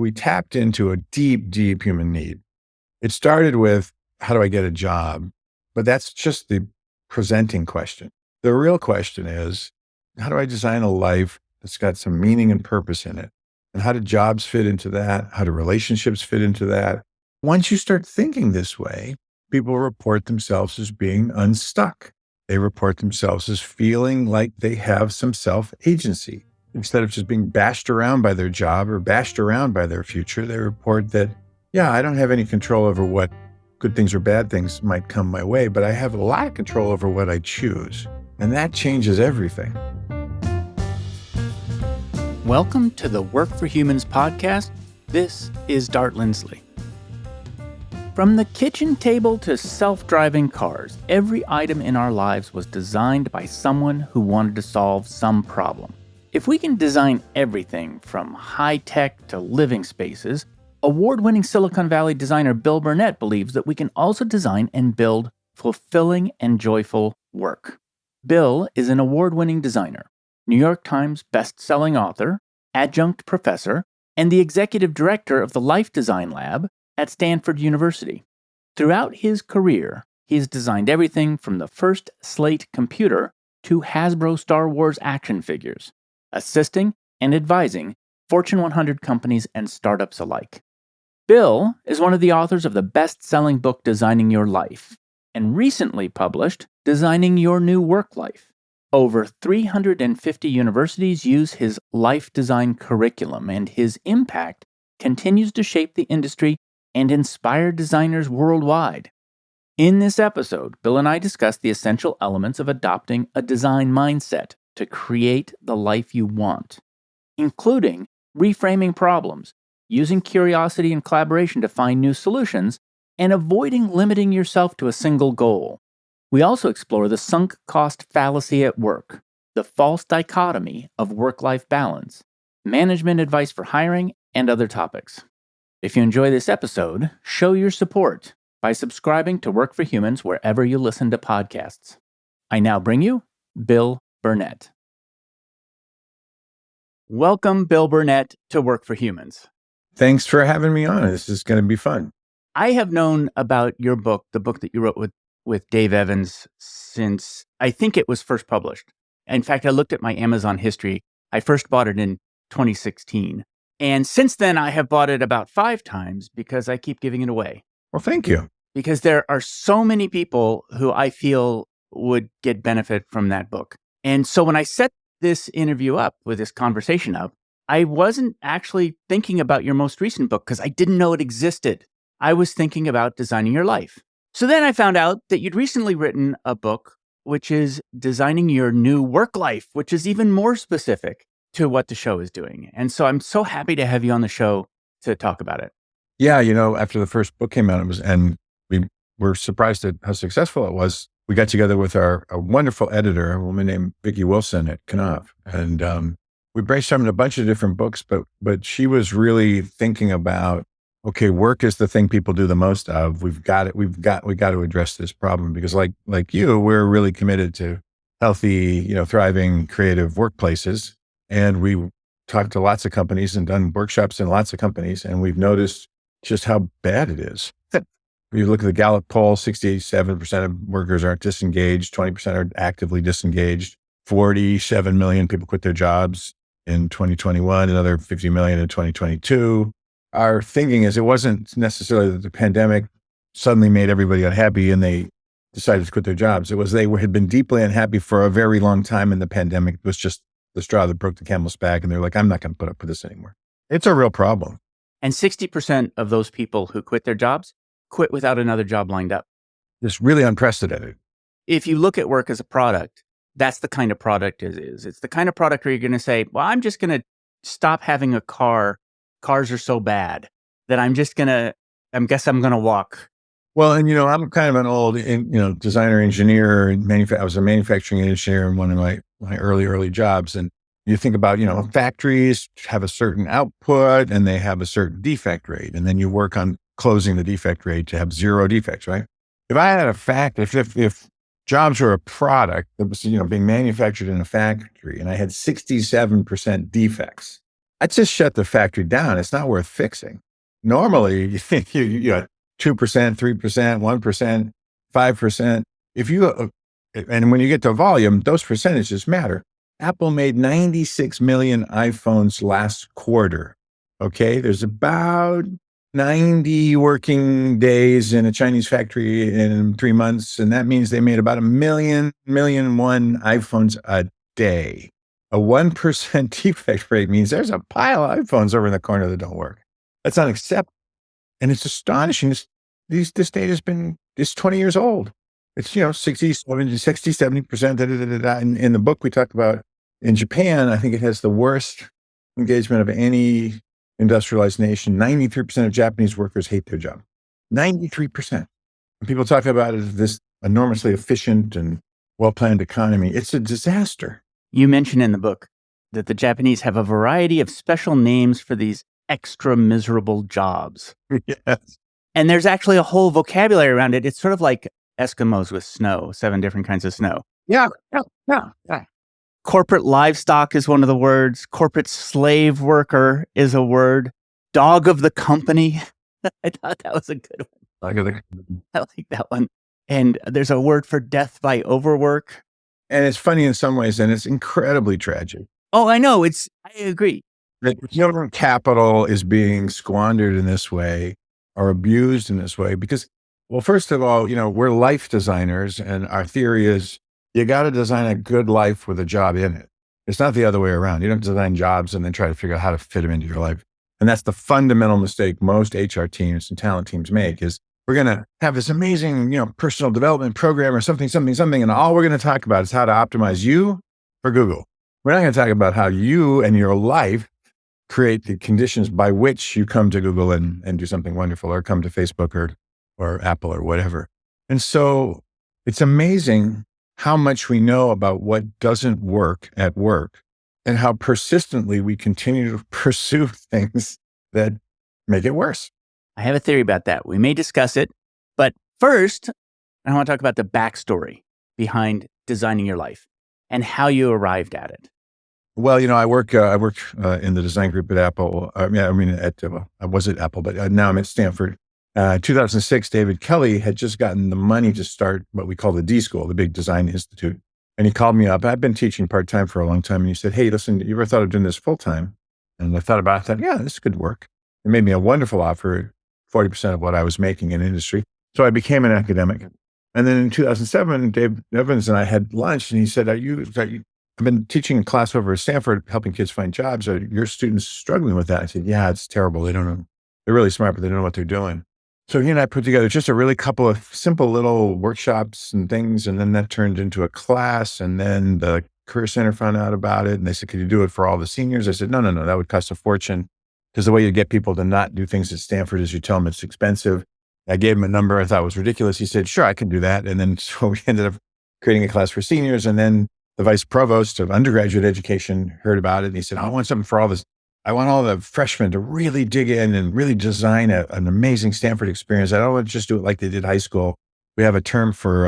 we tapped into a deep, deep human need. It started with, how do I get a job? But that's just the presenting question. The real question is, how do I design a life that's got some meaning and purpose in it? And how do jobs fit into that? How do relationships fit into that? Once you start thinking this way, people report themselves as being unstuck. They report themselves as feeling like they have some self-agency. Instead of just being bashed around by their job or bashed around by their future, they report that, yeah, I don't have any control over what good things or bad things might come my way, but I have a lot of control over what I choose. And that changes everything. Welcome to the Work for Humans podcast. This is Dart Lindsley. From the kitchen table to self-driving cars, every item in our lives was designed by someone who wanted to solve some problem. If we can design everything from high-tech to living spaces, award-winning Silicon Valley designer Bill Burnett believes that we can also design and build fulfilling and joyful work. Bill is an award-winning designer, New York Times best-selling author, adjunct professor, and the executive director of the Life Design Lab at Stanford University. Throughout his career, he has designed everything from the first slate computer to Hasbro Star Wars action figures, assisting and advising Fortune 100 companies and startups alike. Bill is one of the authors of the best-selling book Designing Your Life, and recently published Designing Your New Work Life. Over 350 universities use his life design curriculum, and his impact continues to shape the industry and inspire designers worldwide. In this episode, Bill and I discuss the essential elements of adopting a design mindset to create the life you want, including reframing problems, using curiosity and collaboration to find new solutions, and avoiding limiting yourself to a single goal. We also explore the sunk cost fallacy at work, the false dichotomy of work-life balance, management advice for hiring, and other topics. If you enjoy this episode, show your support by subscribing to Work for Humans wherever you listen to podcasts. I now bring you Bill Burnett. Welcome, Bill Burnett, to Work for Humans. Thanks for having me on. This is going to be fun. I have known about your book, the book that you wrote with Dave Evans, since I think it was first published. In fact, I looked at my Amazon history. I first bought it in 2016. And since then, I have bought it about 5 times because I keep giving it away. Well, thank you. Because there are so many people who I feel would get benefit from that book. And so when I set this interview up, with this conversation up, I wasn't actually thinking about your most recent book because I didn't know it existed. I was thinking about Designing Your Life. So then I found out that you'd recently written a book, which is Designing Your New Work Life, which is even more specific to what the show is doing. And so I'm so happy to have you on the show to talk about it. Yeah, after the first book came out, and we were surprised at how successful it was. We got together with a wonderful editor, a woman named Vicki Wilson at Knopf, and we brainstormed a bunch of different books, but she was really thinking about, okay, work is the thing people do the most of. We got to address this problem because like you, we're really committed to healthy, thriving, creative workplaces. And we talked to lots of companies and done workshops in lots of companies, and we've noticed just how bad it is. If you look at the Gallup poll, 67% of workers are disengaged, 20% are actively disengaged, 47 million people quit their jobs in 2021, another 50 million in 2022. Our thinking is it wasn't necessarily that the pandemic suddenly made everybody unhappy and they decided to quit their jobs. It was they had been deeply unhappy for a very long time, and the pandemic was just the straw that broke the camel's back, and they're like, I'm not going to put up with this anymore. It's a real problem. And 60% of those people who quit their jobs quit without another job lined up. It's really unprecedented. If you look at work as a product, that's the kind of product it is. It's the kind of product where you're going to say, well, I'm just going to stop having a car. Cars are so bad that I guess I'm going to walk. Well, and I'm kind of an old, designer engineer, and I was a manufacturing engineer in one of my early jobs. And you think about, factories have a certain output and they have a certain defect rate. And then you work on closing the defect rate to have 0 defects, right? If I had if jobs were a product that was, being manufactured in a factory and I had 67% defects, I'd just shut the factory down. It's not worth fixing. Normally, you think you got 2%, 3%, 1%, 5%. If you, and when you get to volume, those percentages matter. Apple made 96 million iPhones last quarter. Okay. There's about 90 working days in a Chinese factory in 3 months. And that means they made about a million one iPhones a day. A 1% defect rate means there's a pile of iPhones over in the corner that don't work. That's unacceptable. And it's astonishing. This data has been, it's 20 years old. It's, 60, 70%. In the book we talked about in Japan, I think it has the worst engagement of any industrialized nation. 93% of Japanese workers hate their job. 93%. And people talk about it as this enormously efficient and well-planned economy. It's a disaster. You mention in the book that the Japanese have a variety of special names for these extra miserable jobs. Yes. And there's actually a whole vocabulary around it. It's sort of like Eskimos with snow, 7 different kinds of snow. Yeah. Corporate livestock is one of the words. Corporate slave worker is a word. Dog of the company. I thought that was a good one. I like that one. And there's a word for death by overwork. And it's funny in some ways, and it's incredibly tragic. Oh, I know. I agree. That capital is being squandered in this way or abused in this way because, well, first of all, we're life designers, and our theory is you got to design a good life with a job in it. It's not the other way around. You don't design jobs and then try to figure out how to fit them into your life. And that's the fundamental mistake most HR teams and talent teams make is we're going to have this amazing, personal development program or something. And all we're going to talk about is how to optimize you for Google. We're not going to talk about how you and your life create the conditions by which you come to Google and do something wonderful or come to Facebook or Apple or whatever. And so it's amazing how much we know about what doesn't work at work and how persistently we continue to pursue things that make it worse. I have a theory about that. We may discuss it, but first, I want to talk about the backstory behind designing your life and how you arrived at it. Well, I work in the design group at Apple. I was at Apple, but now I'm at Stanford. 2006, David Kelly had just gotten the money to start what we call the D School, the big design institute. And he called me up. I've been teaching part-time for a long time. And he said, hey, listen, you ever thought of doing this full-time? And I thought about it. I thought, yeah, this could work. It made me a wonderful offer, 40% of what I was making in industry. So I became an academic. And then in 2007, Dave Evans and I had lunch, and he said, I've been teaching a class over at Stanford, helping kids find jobs. Are your students struggling with that? I said, yeah, it's terrible. They don't know. They're really smart, but they don't know what they're doing. So he and I put together just a really couple of simple little workshops and things. And then that turned into a class. And then the Career Center found out about it. And they said, could you do it for all the seniors? I said, no, that would cost a fortune. Because the way you get people to not do things at Stanford is you tell them it's expensive. I gave him a number I thought was ridiculous. He said, sure, I can do that. And then so we ended up creating a class for seniors. And then the vice provost of undergraduate education heard about it. And he said, I want something for all this. I want all the freshmen to really dig in and really design an amazing Stanford experience. I don't want to just do it like they did high school. We have a term for,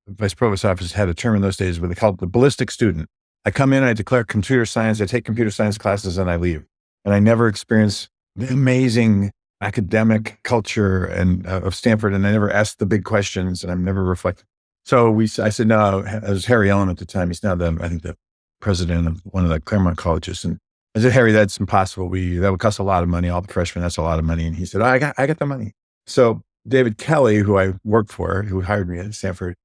the vice provost office had a term in those days where they called it the ballistic student. I come in, I declare computer science, I take computer science classes, and I leave. And I never experience the amazing academic culture of Stanford, and I never ask the big questions, and I'm never reflecting. So I said, no, it was Harry Ellen at the time. He's now the president of one of the Claremont colleges. And I said, Harry, that's impossible. That would cost a lot of money. All the freshmen, that's a lot of money. And he said, I got the money. So David Kelly, who I worked for, who hired me at Stanford,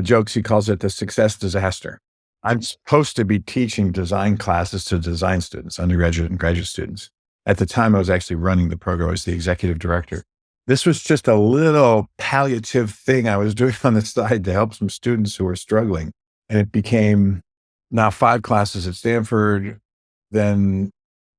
jokes, he calls it the success disaster. I'm supposed to be teaching design classes to design students, undergraduate and graduate students. At the time, I was actually running the program. I was the executive director. This was just a little palliative thing I was doing on the side to help some students who were struggling. And it became now 5 classes at Stanford. Then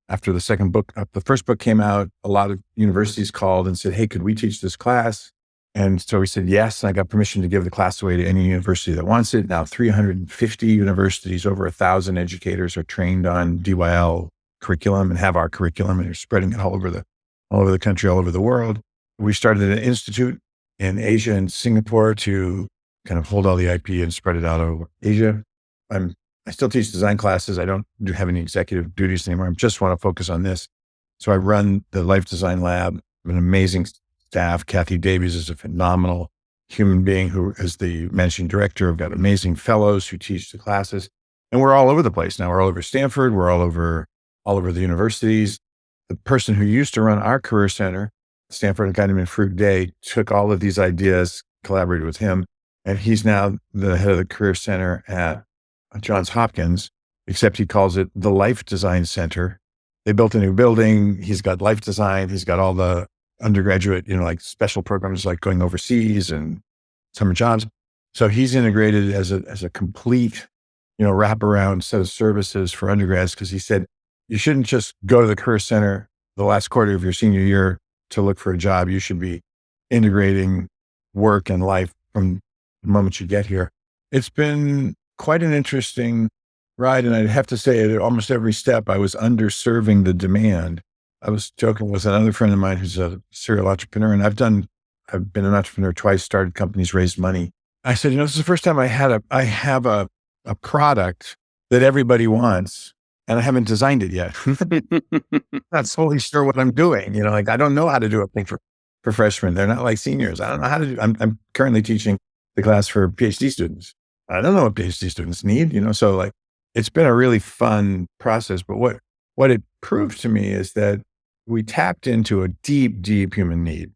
after the first book came out, a lot of universities called and said, hey, could we teach this class? And so we said, yes. And I got permission to give the class away to any university that wants it. Now 350 universities, over 1,000 educators are trained on DYL curriculum and have our curriculum, and they're spreading it all over the country, all over the world. We started an institute in Asia and Singapore to kind of hold all the IP and spread it out over Asia. I'm I still teach design classes. I don't have any executive duties anymore. I just want to focus on this. So I run the Life Design Lab, an amazing staff. Kathy Davies is a phenomenal human being who is the managing director. I've got amazing fellows who teach the classes. And we're all over the place now. We're all over Stanford. We're all over the universities. The person who used to run our career center, Stanford, a guy named Fruit Day, took all of these ideas, collaborated with him, and he's now the head of the career center at Johns Hopkins, except he calls it the Life Design Center. They built a new building. He's got life design. He's got all the undergraduate, like special programs like going overseas and summer jobs. So he's integrated as a complete, wraparound set of services for undergrads, because he said, you shouldn't just go to the career center the last quarter of your senior year to look for a job. You should be integrating work and life from the moment you get here. It's been quite an interesting ride. And I'd have to say at almost every step, I was underserving the demand. I was joking with another friend of mine who's a serial entrepreneur, and I've been an entrepreneur twice, started companies, raised money. I said, this is the first time I have a product that everybody wants, and I haven't designed it yet. Not totally sure what I'm doing. I don't know how to do a thing for freshmen. They're not like seniors. I don't know how to do. I'm currently teaching the class for PhD students. I don't know what PhD students need. So it's been a really fun process. But what it proved to me is that we tapped into a deep, deep human need.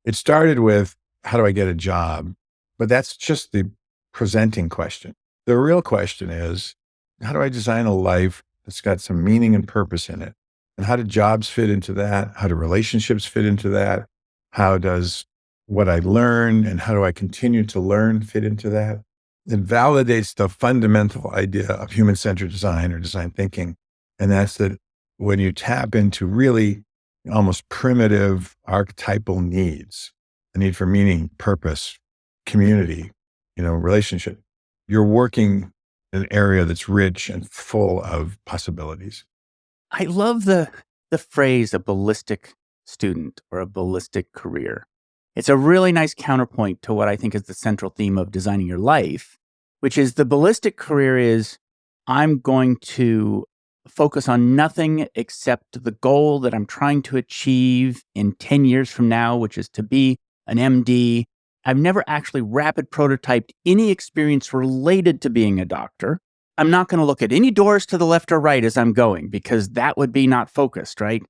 It started with, how do I get a job? But that's just the presenting question. The real question is, how do I design a life that's got some meaning and purpose in it? And how do jobs fit into that? How do relationships fit into that? How does what I learn and how do I continue to learn fit into that? It validates the fundamental idea of human-centered design or design thinking. And that's that when you tap into really almost primitive archetypal needs, the need for meaning, purpose, community, relationship, you're working in an area that's rich and full of possibilities. I love the phrase a ballistic student or a ballistic career. It's a really nice counterpoint to what I think is the central theme of designing your life, which is the ballistic career is, I'm going to focus on nothing except the goal that I'm trying to achieve in 10 years from now, which is to be an MD. I've never actually rapid prototyped any experience related to being a doctor. I'm not going to look at any doors to the left or right as I'm going, because that would be not focused, right?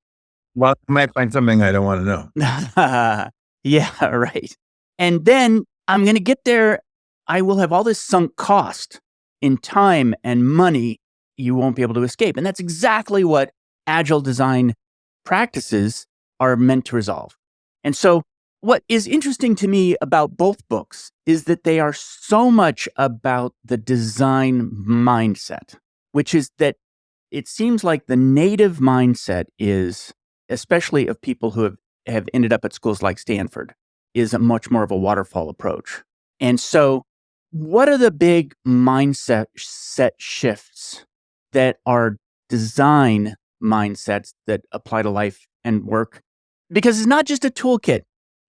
Well, I might find something I don't want to know. Yeah, right. And then I'm going to get there. I will have all this sunk cost in time and money you won't be able to escape. And that's exactly what agile design practices are meant to resolve. And so what is interesting to me about both books is that they are so much about the design mindset, which is that it seems like the native mindset is, especially of people who have ended up at schools like Stanford, is a much more of a waterfall approach. And so what are the big mindset shifts that are design mindsets that apply to life and work? Because it's not just a toolkit.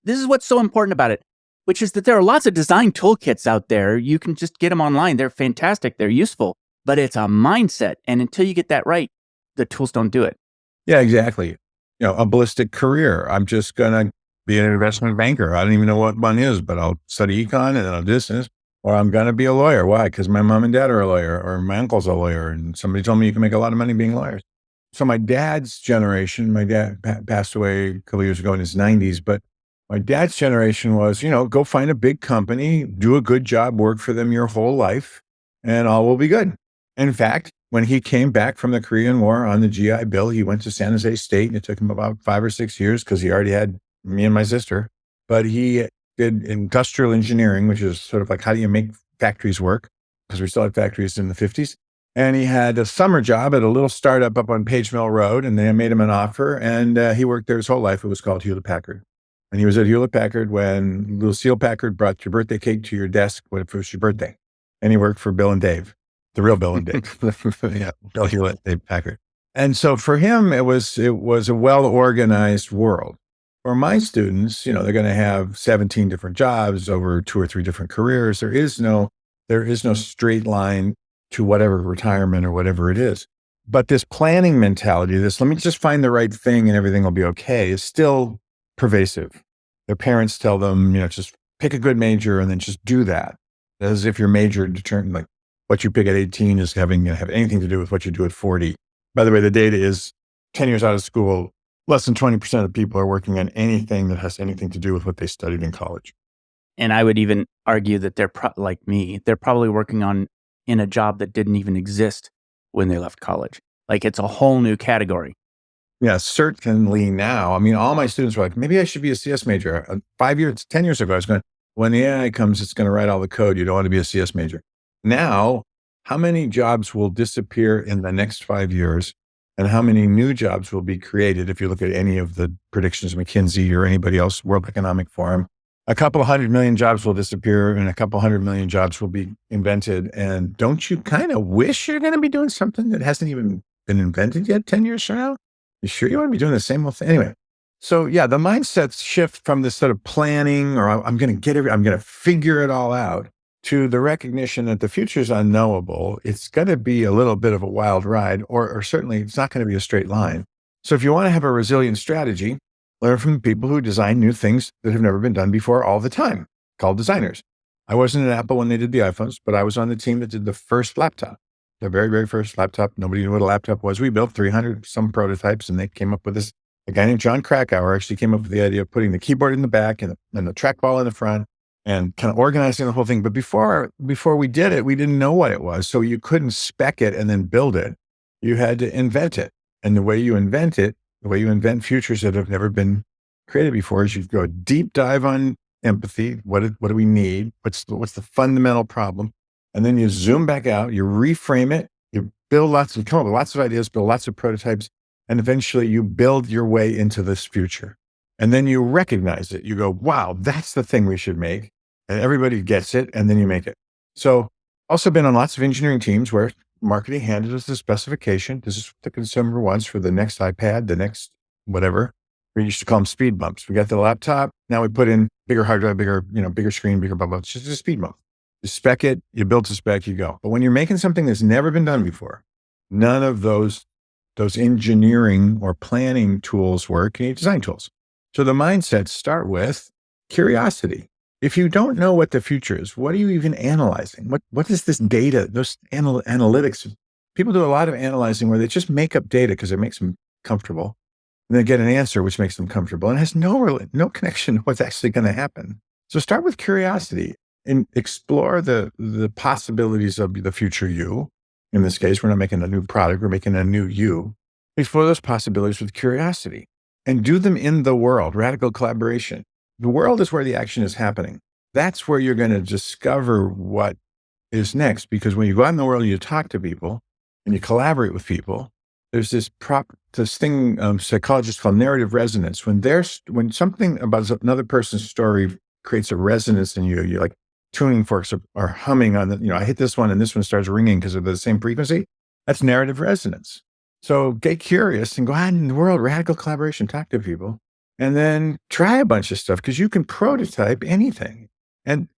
This is what's so important about it, which is that there are lots of design toolkits out there. You can just get them online. They're fantastic. They're useful, but it's a mindset. And until you get that right, the tools don't do it. Yeah, exactly. A ballistic career. I'm just going to be an investment banker. I don't even know what one is, but I'll study econ and then I'll do this. Or I'm going to be a lawyer. Why? Because my mom and dad are a lawyer, or my uncle's a lawyer. And somebody told me you can make a lot of money being lawyers. So my dad's generation, my dad passed away a couple years ago in his 90s, but my dad's generation was, go find a big company, do a good job, work for them your whole life, and all will be good. In fact, when he came back from the Korean War on the GI Bill, he went to San Jose State, and it took him about 5 or 6 years because he already had me and my sister. But he did industrial engineering, which is sort of like, how do you make factories work? Because we still had factories in the 50s. And he had a summer job at a little startup up on Page Mill Road, and they made him an offer, and he worked there his whole life. It was called Hewlett-Packard. And he was at Hewlett-Packard when Lucille Packard brought your birthday cake to your desk when it was your birthday. And he worked for Bill and Dave, the real Bill and Dave. Yeah, Bill Hewlett, Dave Packard. And so for him, it was a well-organized world. For my students, they're going to have 17 different jobs over 2 or 3 different careers. There is no straight line to whatever retirement or whatever it is. But this planning mentality, this let me just find the right thing and everything will be okay, is still pervasive. Their parents tell them, just pick a good major and then just do that. As if your major determined, like what you pick at 18 is have anything to do with what you do at 40. By the way, the data is 10 years out of school, less than 20% of people are working on anything that has anything to do with what they studied in college. And I would even argue that they're like me, they're probably working in a job that didn't even exist when they left college. Like it's a whole new category. Yeah, certainly now. I mean, all my students were like, maybe I should be a CS major. 10 years ago, I was going, when the AI comes, it's going to write all the code. You don't want to be a CS major. Now, how many jobs will disappear in the next 5 years? And how many new jobs will be created? If you look at any of the predictions, McKinsey or anybody else, World Economic Forum, a couple of 100 million jobs will disappear and a couple 100 million jobs will be invented. And don't you kind of wish you're going to be doing something that hasn't even been invented yet 10 years from now? You sure you want to be doing the same old thing? Anyway, so yeah, the mindsets shift from this sort of planning or I'm going to figure it all out to the recognition that the future is unknowable. It's going to be a little bit of a wild ride, or certainly it's not going to be a straight line. So if you want to have a resilient strategy, learn from the people who design new things that have never been done before all the time, called designers. I wasn't at Apple when they did the iPhones, but I was on the team that did the first laptop, the very, very first laptop. Nobody knew what a laptop was. We built 300 some prototypes and they came up with this. A guy named John Krakauer actually came up with the idea of putting the keyboard in the back and the trackball in the front and kind of organizing the whole thing. But before we did it, we didn't know what it was. So you couldn't spec it and then build it. You had to invent it. And the way you invent it, the way you invent futures that have never been created before is you go deep dive on empathy. What do we need? What's the fundamental problem? And then you zoom back out, you reframe it, you come up with lots of ideas, build lots of prototypes, and eventually you build your way into this future. And then you recognize it. You go, wow, that's the thing we should make. And everybody gets it, and then you make it. So also been on lots of engineering teams where marketing handed us the specification. This is what the consumer wants for the next iPad, the next whatever. We used to call them speed bumps. We got the laptop. Now we put in bigger hard drive, bigger screen, bigger blah, blah. It's just a speed bump. You spec it, you build to spec, you go. But when you're making something that's never been done before, none of those engineering or planning tools work. You need design tools. So the mindsets start with curiosity. If you don't know what the future is, what are you even analyzing? What is this data, those analytics? People do a lot of analyzing where they just make up data because it makes them comfortable. And they get an answer which makes them comfortable and has no connection to what's actually going to happen. So start with curiosity and explore the possibilities of the future you. In this case, we're not making a new product, we're making a new you. Explore those possibilities with curiosity and do them in the world, radical collaboration. The world is where the action is happening. That's where you're going to discover what is next. Because when you go out in the world and you talk to people and you collaborate with people, there's this thing psychologists call narrative resonance. When something about another person's story creates a resonance in you, you're like tuning forks are humming on the, I hit this one and this one starts ringing because of the same frequency. That's narrative resonance. So get curious and go out in the world, radical collaboration, talk to people, and then try a bunch of stuff because you can prototype anything. And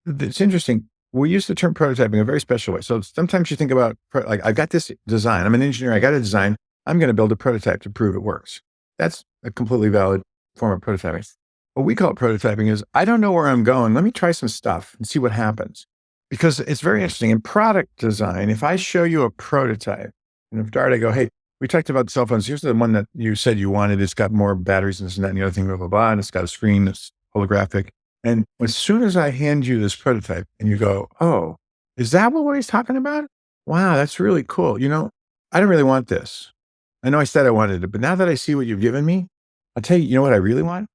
it's interesting. We use the term prototyping in a very special way. So sometimes you think about, like, I've got this design. I'm an engineer. I got a design. I'm going to build a prototype to prove it works. That's a completely valid form of prototyping. What we call prototyping is, I don't know where I'm going. Let me try some stuff and see what happens. Because it's very interesting. In product design, if I show you a prototype, and if Dart, I go, hey, we talked about cell phones. Here's the one that you said you wanted. It's got more batteries and this and that and the other thing, blah, blah, blah. And it's got a screen that's holographic. And as soon as I hand you this prototype and you go, oh, is that what he's talking about? Wow, that's really cool. I don't really want this. I know I said I wanted it, but now that I see what you've given me, I'll tell you, what I really want?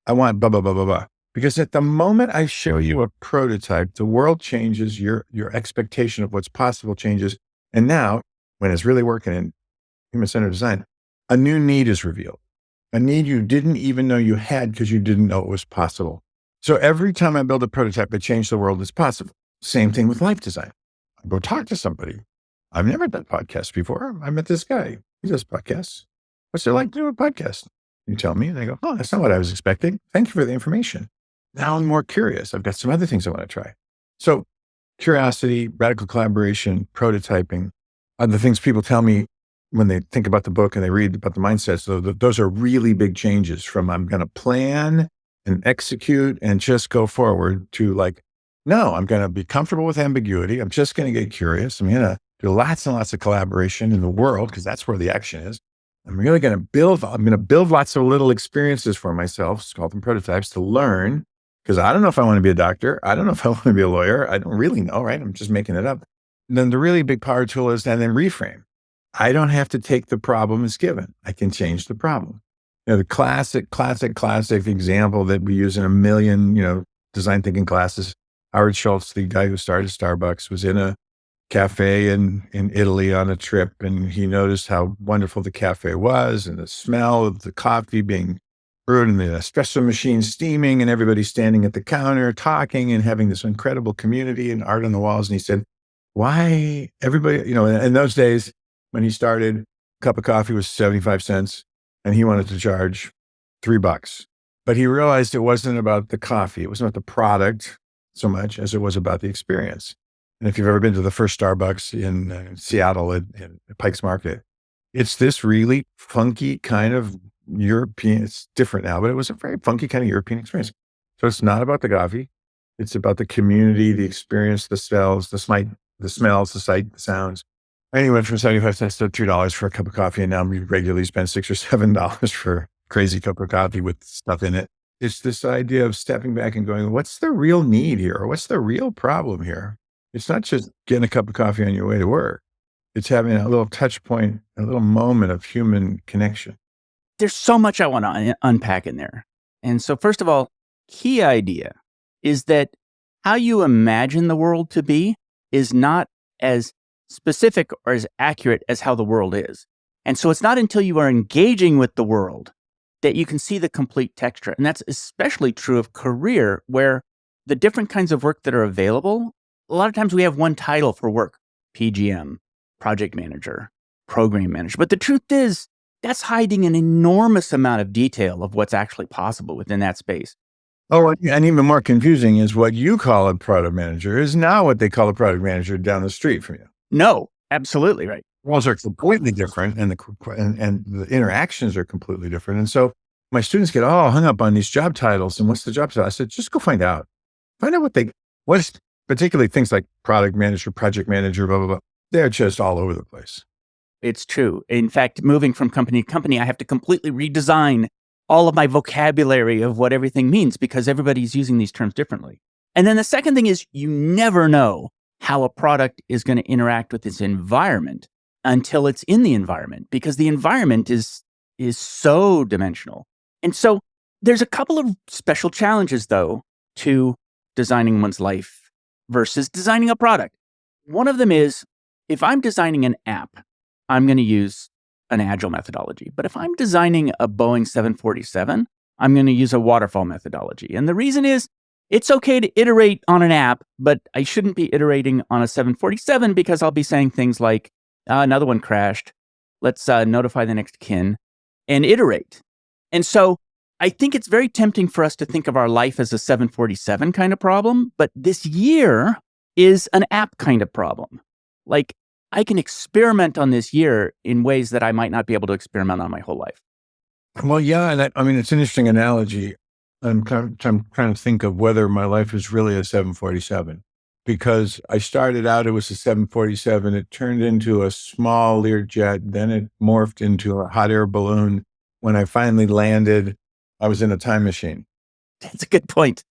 I want blah, blah, blah, blah, blah. Because at the moment I show you a prototype, the world changes, your expectation of what's possible changes. And now, when it's really working in human-centered design, a new need is revealed. A need you didn't even know you had because you didn't know it was possible. So every time I build a prototype, I change the world as possible. Same thing with life design. I go talk to somebody. I've never done podcasts before. I met this guy. He does podcasts. What's it like to do a podcast? You tell me. And I go, oh, that's not what I was expecting. Thank you for the information. Now I'm more curious. I've got some other things I want to try. So curiosity, radical collaboration, prototyping are the things people tell me when they think about the book and they read about the mindsets. So those are really big changes from I'm going to plan and execute and just go forward to like, no, I'm going to be comfortable with ambiguity. I'm just going to get curious. I'm going to do lots and lots of collaboration in the world because that's where the action is. I'm going to build lots of little experiences for myself, call them prototypes, to learn. Because I don't know if I want to be a doctor. I don't know if I want to be a lawyer. I don't really know, right? I'm just making it up. And then the really big power tool is and then reframe. I don't have to take the problem as given. I can change the problem. The classic example that we use in a million, design thinking classes. Howard Schultz, the guy who started Starbucks, was in a cafe in Italy on a trip, and he noticed how wonderful the cafe was and the smell of the coffee being brewed and the espresso machine steaming and everybody standing at the counter talking and having this incredible community and art on the walls. And he said, why everybody, in those days when he started, a cup of coffee was 75 cents and he wanted to charge $3. But he realized it wasn't about the coffee. It wasn't about the product so much as it was about the experience. And if you've ever been to the first Starbucks in Seattle at Pike's Market, it's this really funky kind of European, it's different now, but it was a very funky kind of European experience. So it's not about the coffee. It's about the community, the experience, the smells, the sight, the sounds. And he went from 75 cents to $3 for a cup of coffee. And now we regularly spend $6 or $7 for a crazy cup of coffee with stuff in it. It's this idea of stepping back and going, what's the real need here? Or what's the real problem here? It's not just getting a cup of coffee on your way to work. It's having a little touch point, a little moment of human connection. There's so much I want to unpack in there. And so first of all, key idea is that how you imagine the world to be is not as specific or as accurate as how the world is. And so it's not until you are engaging with the world that you can see the complete texture. And that's especially true of career, where the different kinds of work that are available, a lot of times we have one title for work: PGM, project manager, program manager. But the truth is, that's hiding an enormous amount of detail of what's actually possible within that space. Oh, and even more confusing is what you call a product manager is not what they call a product manager down the street from you. No, absolutely right. Roles are completely different, and the interactions are completely different. And so my students get all hung up on these job titles. And what's the job title? I said, just go find out. Find out what's particularly things like product manager, project manager, blah, blah, blah. They're just all over the place. It's true. In fact, moving from company to company, I have to completely redesign all of my vocabulary of what everything means because everybody's using these terms differently. And then the second thing is you never know how a product is going to interact with its environment until it's in the environment, because the environment is so dimensional. And so there's a couple of special challenges, though, to designing one's life versus designing a product. One of them is, if I'm designing an app, I'm going to use an agile methodology. But if I'm designing a Boeing 747, I'm going to use a waterfall methodology. And the reason is, it's okay to iterate on an app, but I shouldn't be iterating on a 747 because I'll be saying things like, another one crashed. Let's notify the next kin and iterate. And so I think it's very tempting for us to think of our life as a 747 kind of problem, but this year is an app kind of problem. Like, I can experiment on this year in ways that I might not be able to experiment on my whole life. Well, yeah. And it's an interesting analogy. I'm trying to think of whether my life is really a 747, because I started out, it was a 747. It turned into a small Learjet. Then it morphed into a hot air balloon. When I finally landed, I was in a time machine. That's a good point.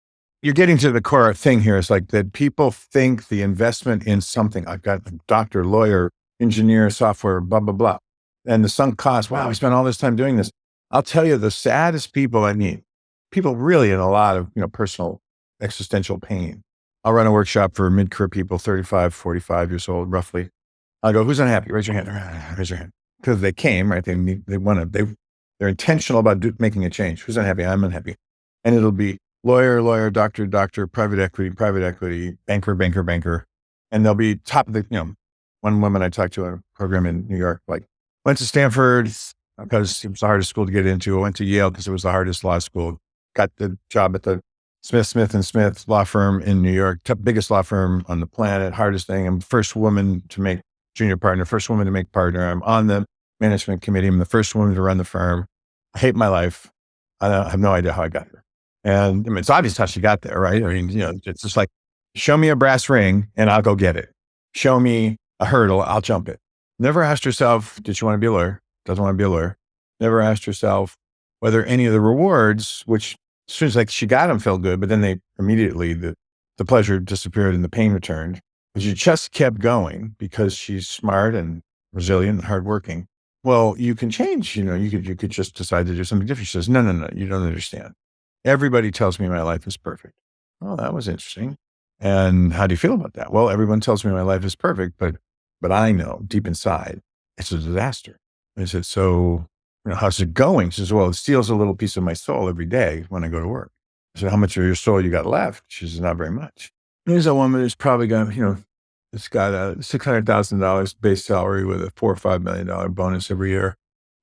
You're getting to the core thing here. It's like that people think the investment in something, I've got a doctor, lawyer, engineer, software, blah, blah, blah. And the sunk cost, wow, I spent all this time doing this. I'll tell you, the saddest people I meet, people really in a lot of, personal existential pain. I'll run a workshop for mid-career people, 35, 45 years old, roughly. I'll go, who's unhappy? Raise your hand. Raise your hand. Because they came, right? They're intentional about making a change. Who's unhappy? I'm unhappy. And it'll be lawyer, doctor, private equity, banker. And they'll be top of the, one woman I talked to in a program in New York, like, went to Stanford because it was the hardest school to get into. I went to Yale because it was the hardest law school. Got the job at the Smith & Smith law firm in New York, biggest law firm on the planet, hardest thing. I'm first woman to make junior partner, first woman to make partner. I'm on the management committee. I'm the first woman to run the firm. I hate my life. I have no idea how I got there. And I mean, it's obvious how she got there, right? I mean, it's just like, show me a brass ring and I'll go get it. Show me a hurdle, I'll jump it. Never asked herself, did she want to be a lawyer? Doesn't want to be a lawyer. Never asked herself whether any of the rewards, which as soon as like she got them, felt good, but then they immediately, the pleasure disappeared and the pain returned. But she just kept going because she's smart and resilient and hardworking. Well, you can change, you could just decide to do something different. She says, no, you don't understand. Everybody tells me my life is perfect. Oh, that was interesting. And how do you feel about that? Well, everyone tells me my life is perfect, but I know deep inside it's a disaster. I said, so, how's it going? She says, well, it steals a little piece of my soul every day when I go to work. I said, how much of your soul you got left? She says, not very much. There's a woman who's probably got, it's got a $600,000 base salary with a $4 or $5 million bonus every year.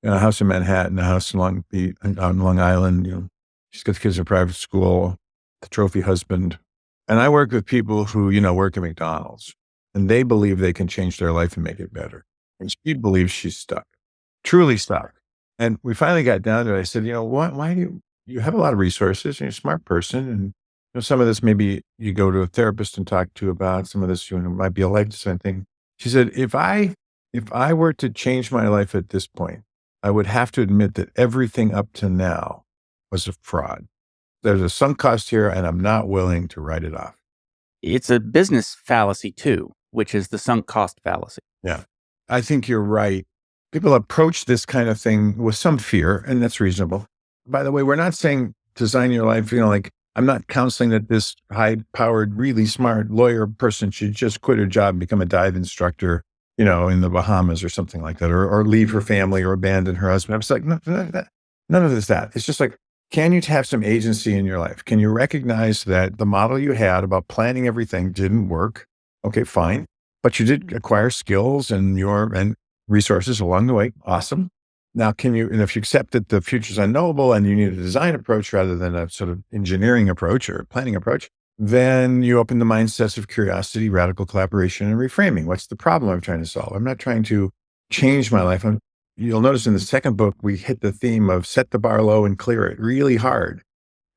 A house in Manhattan, a house on Long Island. She's got the kids in private school, the trophy husband. And I work with people who, work at McDonald's, and they believe they can change their life and make it better. And she believes she's stuck, truly stuck. And we finally got down to it. I said, why do you have a lot of resources and you're a smart person. And some of this maybe you go to a therapist and talk to about, some of this, might be a life design thing. She said, if I were to change my life at this point, I would have to admit that everything up to now was a fraud. There's a sunk cost here and I'm not willing to write it off. It's a business fallacy too, which is the sunk cost fallacy. Yeah, I think you're right. People approach this kind of thing with some fear, and that's reasonable. By the way, we're not saying design your life, like I'm not counseling that this high-powered, really smart lawyer person should just quit her job and become a dive instructor, in the Bahamas or something like that, or leave her family or abandon her husband. I was like, none of this that. It's just like, can you have some agency in your life? Can you recognize that the model you had about planning everything didn't work? Okay, fine. But you did acquire skills and resources along the way. Awesome. Now, and if you accept that the future is unknowable and you need a design approach rather than a sort of engineering approach or planning approach, then you open the mindsets of curiosity, radical collaboration, and reframing. What's the problem I'm trying to solve? I'm not trying to change my life. You'll notice in the second book, we hit the theme of set the bar low and clear it really hard,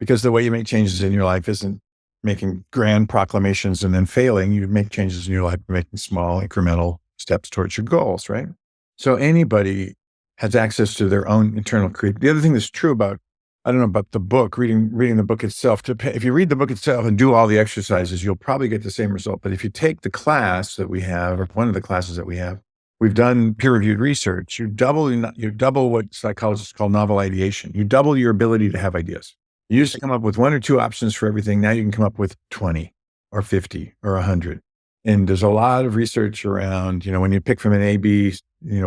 because the way you make changes in your life isn't making grand proclamations and then failing. You make changes in your life by making small incremental steps towards your goals, right? So anybody has access to their own internal creativity. The other thing that's true about the book, reading the book itself, if you read the book itself and do all the exercises, you'll probably get the same result. But if you take the class that we have, or one of the classes that we have, we've done peer-reviewed research. You double what psychologists call novel ideation. You double your ability to have ideas. You used to come up with 1 or 2 options for everything. Now you can come up with 20 or 50 or 100. And there's a lot of research around, when you pick from an A-B,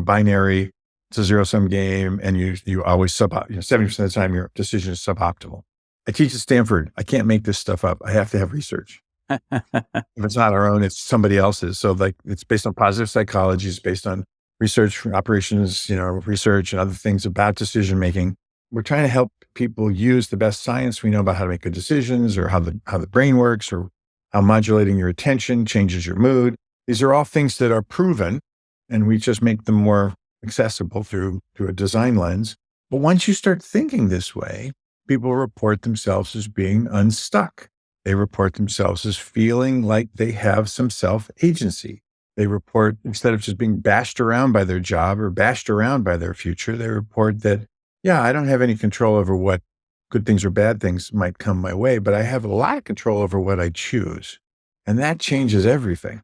binary, it's a zero-sum game, and you always 70% of the time your decision is suboptimal. I teach at Stanford. I can't make this stuff up. I have to have research. If it's not our own, it's somebody else's. So it's based on positive psychology. It's based on research, operations, research and other things about decision-making. We're trying to help people use the best science we know about how to make good decisions, or how the brain works, or how modulating your attention changes your mood. These are all things that are proven, and we just make them more accessible through a design lens. But once you start thinking this way, people report themselves as being unstuck. They report themselves as feeling like they have some self-agency. They report, instead of just being bashed around by their job or bashed around by their future, they report that, yeah, I don't have any control over what good things or bad things might come my way, but I have a lot of control over what I choose. And that changes everything.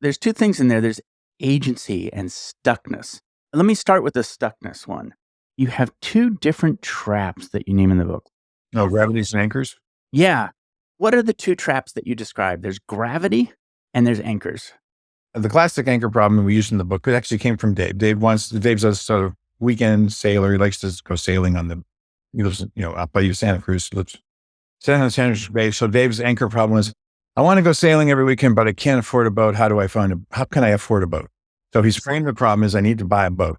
There's 2 things in there. There's agency and stuckness. Let me start with the stuckness one. You have 2 different traps that you name in the book. Oh, gravities and anchors? Yeah. What are the 2 traps that you describe? There's gravity and there's anchors. The classic anchor problem we used in the book, it actually came from Dave. Dave's a sort of weekend sailor. He likes to go sailing he lives, out by Santa Cruz. He lives on Santa Cruz Bay. So Dave's anchor problem was, I want to go sailing every weekend, but I can't afford a boat. How can I afford a boat? So he's framed the problem as I need to buy a boat.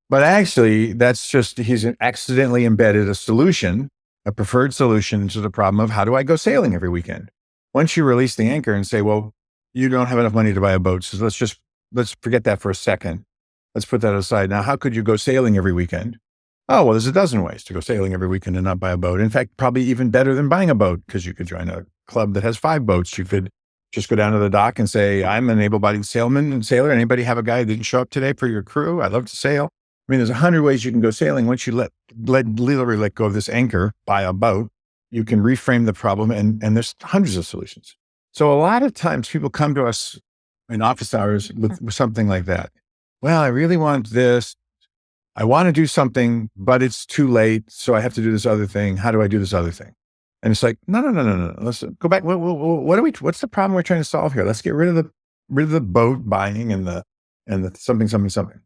But actually, that's just, he's accidentally embedded a solution a preferred solution to the problem of how do I go sailing every weekend? Once you release the anchor and say, well, you don't have enough money to buy a boat, so let's forget that for a second. Let's put that aside. Now, how could you go sailing every weekend? Oh, well, there's a dozen ways to go sailing every weekend and not buy a boat. In fact, probably even better than buying a boat, because you could join a club that has 5 boats. You could just go down to the dock and say, I'm an able-bodied sailman and sailor. Anybody have a guy who didn't show up today for your crew? I'd love to sail. I mean, there's 100 ways you can go sailing. Once you literally let go of this anchor, buy a boat, you can reframe the problem, and there's hundreds of solutions. So a lot of times people come to us in office hours with something like that. Well, I really want this. I want to do something, but it's too late, so I have to do this other thing. How do I do this other thing? And it's like, no. Let's go back. What's the problem we're trying to solve here? Let's get rid of the boat buying and the something.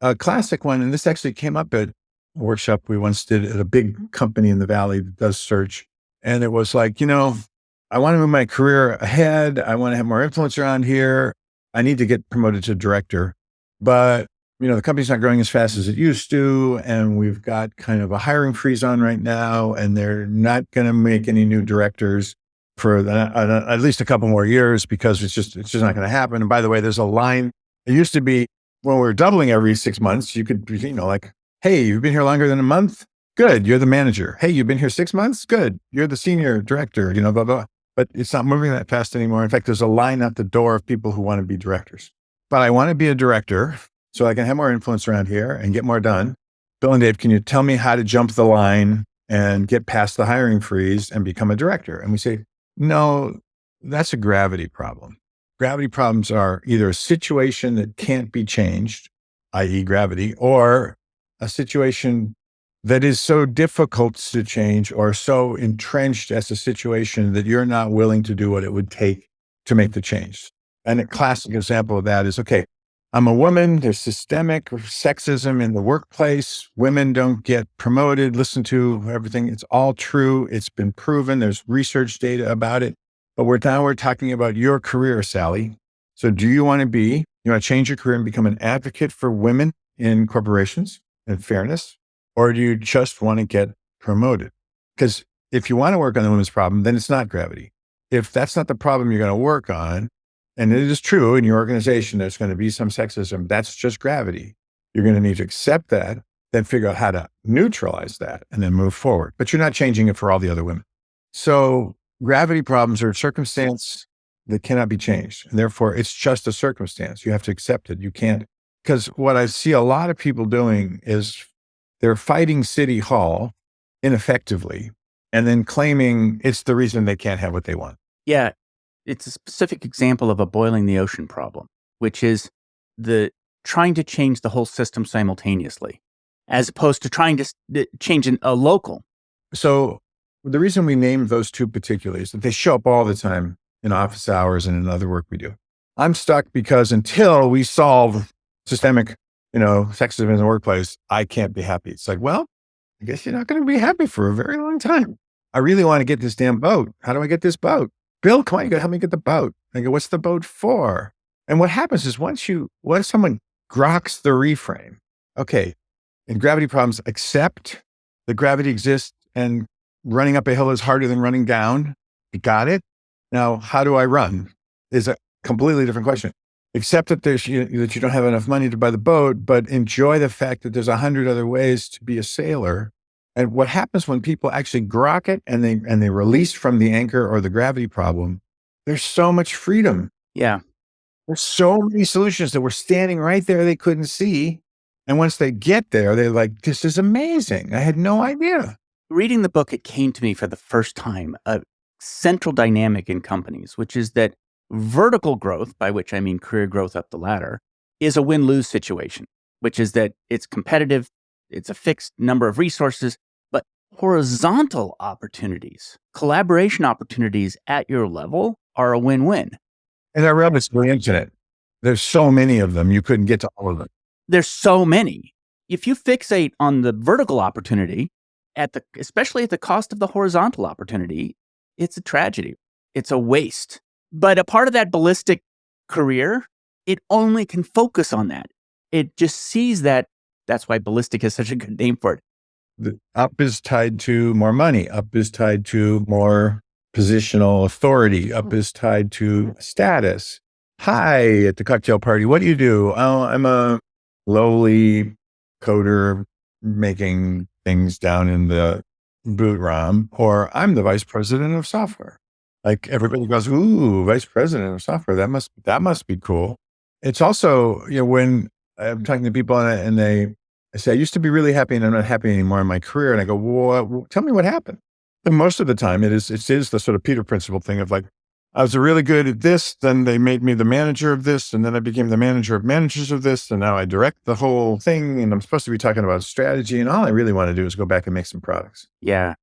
A classic one, and this actually came up at a workshop we once did at a big company in the Valley that does search. And it was like, I want to move my career ahead. I want to have more influence around here. I need to get promoted to director, but the company's not growing as fast as it used to. And we've got kind of a hiring freeze on right now. And they're not going to make any new directors for at least a couple more years, because it's just not going to happen. And by the way, there's a line. It used to be when we were doubling every 6 months, you could, like, hey, you've been here longer than a month. Good. You're the manager. Hey, you've been here 6 months. Good. You're the senior director, blah, blah. But it's not moving that fast anymore. In fact, there's a line at the door of people who want to be directors. But I want to be a director so I can have more influence around here and get more done. Bill and Dave, can you tell me how to jump the line and get past the hiring freeze and become a director? And we say, no, that's a gravity problem. Gravity problems are either a situation that can't be changed, i.e. gravity, or a situation that is so difficult to change or so entrenched as a situation that you're not willing to do what it would take to make the change. And a classic example of that is, okay, I'm a woman. There's systemic sexism in the workplace. Women don't get promoted. Listen to everything. It's all true. It's been proven. There's research data about it. But we're talking about your career, Sally. So do you want to change your career and become an advocate for women in corporations and fairness? Or do you just want to get promoted? Because if you want to work on the women's problem, then it's not gravity. If that's not the problem you're going to work on, and it is true in your organization, there's going to be some sexism, that's just gravity. You're going to need to accept that, then figure out how to neutralize that, and then move forward. But you're not changing it for all the other women. So gravity problems are a circumstance that cannot be changed. And therefore, it's just a circumstance. You have to accept it. You can't, because what I see a lot of people doing is they're fighting City Hall ineffectively and then claiming it's the reason they can't have what they want. Yeah. It's a specific example of a boiling the ocean problem, which is the trying to change the whole system simultaneously, as opposed to trying to change a local. So the reason we named those two particularly is that they show up all the time in office hours and in other work we do. I'm stuck because until we solve systemic, sexism in the workplace, I can't be happy. It's like, well, I guess you're not going to be happy for a very long time. I really want to get this damn boat. How do I get this boat? Bill, come on, you got to help me get the boat. I go, what's the boat for? And what happens is once someone groks the reframe, okay, in gravity problems, accept that gravity exists and running up a hill is harder than running down. You got it? Now, how do I run? Is a completely different question. Accept that that you don't have enough money to buy the boat, but enjoy the fact that there's 100 other ways to be a sailor. And what happens when people actually grok it and they release from the anchor or the gravity problem, there's so much freedom. Yeah. There's so many solutions that were standing right there they couldn't see. And once they get there, they're like, this is amazing. I had no idea. Reading the book, it came to me for the first time, a central dynamic in companies, which is that vertical growth, by which I mean career growth up the ladder, is a win-lose situation, which is that it's competitive, it's a fixed number of resources, but horizontal opportunities, collaboration opportunities at your level are a win-win. And I realized the internet, there's so many of them, you couldn't get to all of them. There's so many. If you fixate on the vertical opportunity, especially at the cost of the horizontal opportunity, it's a tragedy. It's a waste. But a part of that ballistic career, it only can focus on that. It just sees that. That's why ballistic is such a good name for it. The up is tied to more money. Up is tied to more positional authority. Up is tied to status. Hi, at the cocktail party, what do you do? Oh, I'm a lowly coder making things down in the boot ROM, or I'm the vice president of software. Like everybody goes, ooh, vice president of software. That must be cool. It's also, when I'm talking to people and I say, I used to be really happy and I'm not happy anymore in my career. And I go, well, tell me what happened. And most of the time it is the sort of Peter Principle thing of like, I was really good at this, then they made me the manager of this, and then I became the manager of managers of this, and now I direct the whole thing, and I'm supposed to be talking about strategy, and all I really want to do is go back and make some products. Yeah.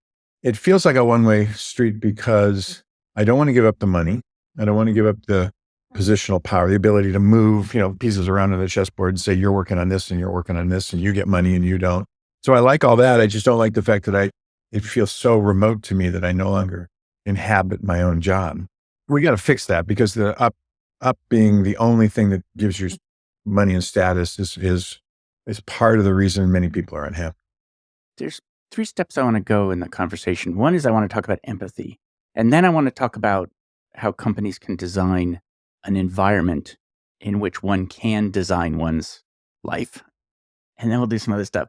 It feels like a one-way street because I don't want to give up the money. I don't want to give up the positional power, the ability to move, pieces around on the chessboard and say, you're working on this and you're working on this and you get money and you don't. So I like all that. I just don't like the fact that it feels so remote to me that I no longer inhabit my own job. We got to fix that because the up being the only thing that gives you money and status is part of the reason many people are unhappy. There's 3 steps I want to go in the conversation. One is I want to talk about empathy. And then I want to talk about how companies can design an environment in which one can design one's life. And then we'll do some other stuff.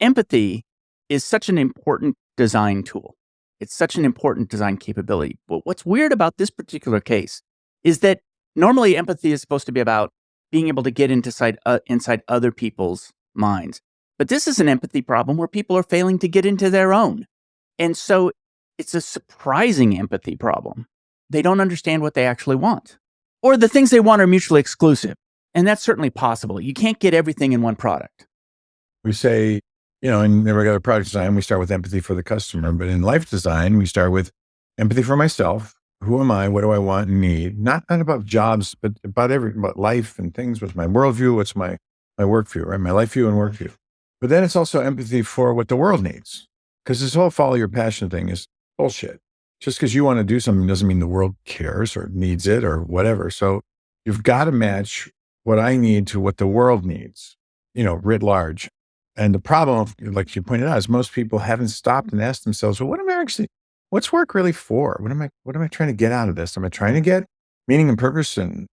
Empathy is such an important design tool. It's such an important design capability. But what's weird about this particular case is that normally empathy is supposed to be about being able to get inside other people's minds. But this is an empathy problem where people are failing to get into their own. And so it's a surprising empathy problem. They don't understand what they actually want. Or the things they want are mutually exclusive. And that's certainly possible. You can't get everything in one product. We say, in regular product design, we start with empathy for the customer. But in life design, we start with empathy for myself. Who am I? What do I want and need? Not about jobs, but about life and things. What's my worldview? What's my work view, right? My life view and work view. But then it's also empathy for what the world needs. Because this whole follow your passion thing is bullshit. Just because you want to do something doesn't mean the world cares or needs it or whatever. So you've got to match what I need to what the world needs, writ large. And the problem, like you pointed out, is most people haven't stopped and asked themselves, well, what's work really for? What am I trying to get out of this? Am I trying to get meaning and purpose and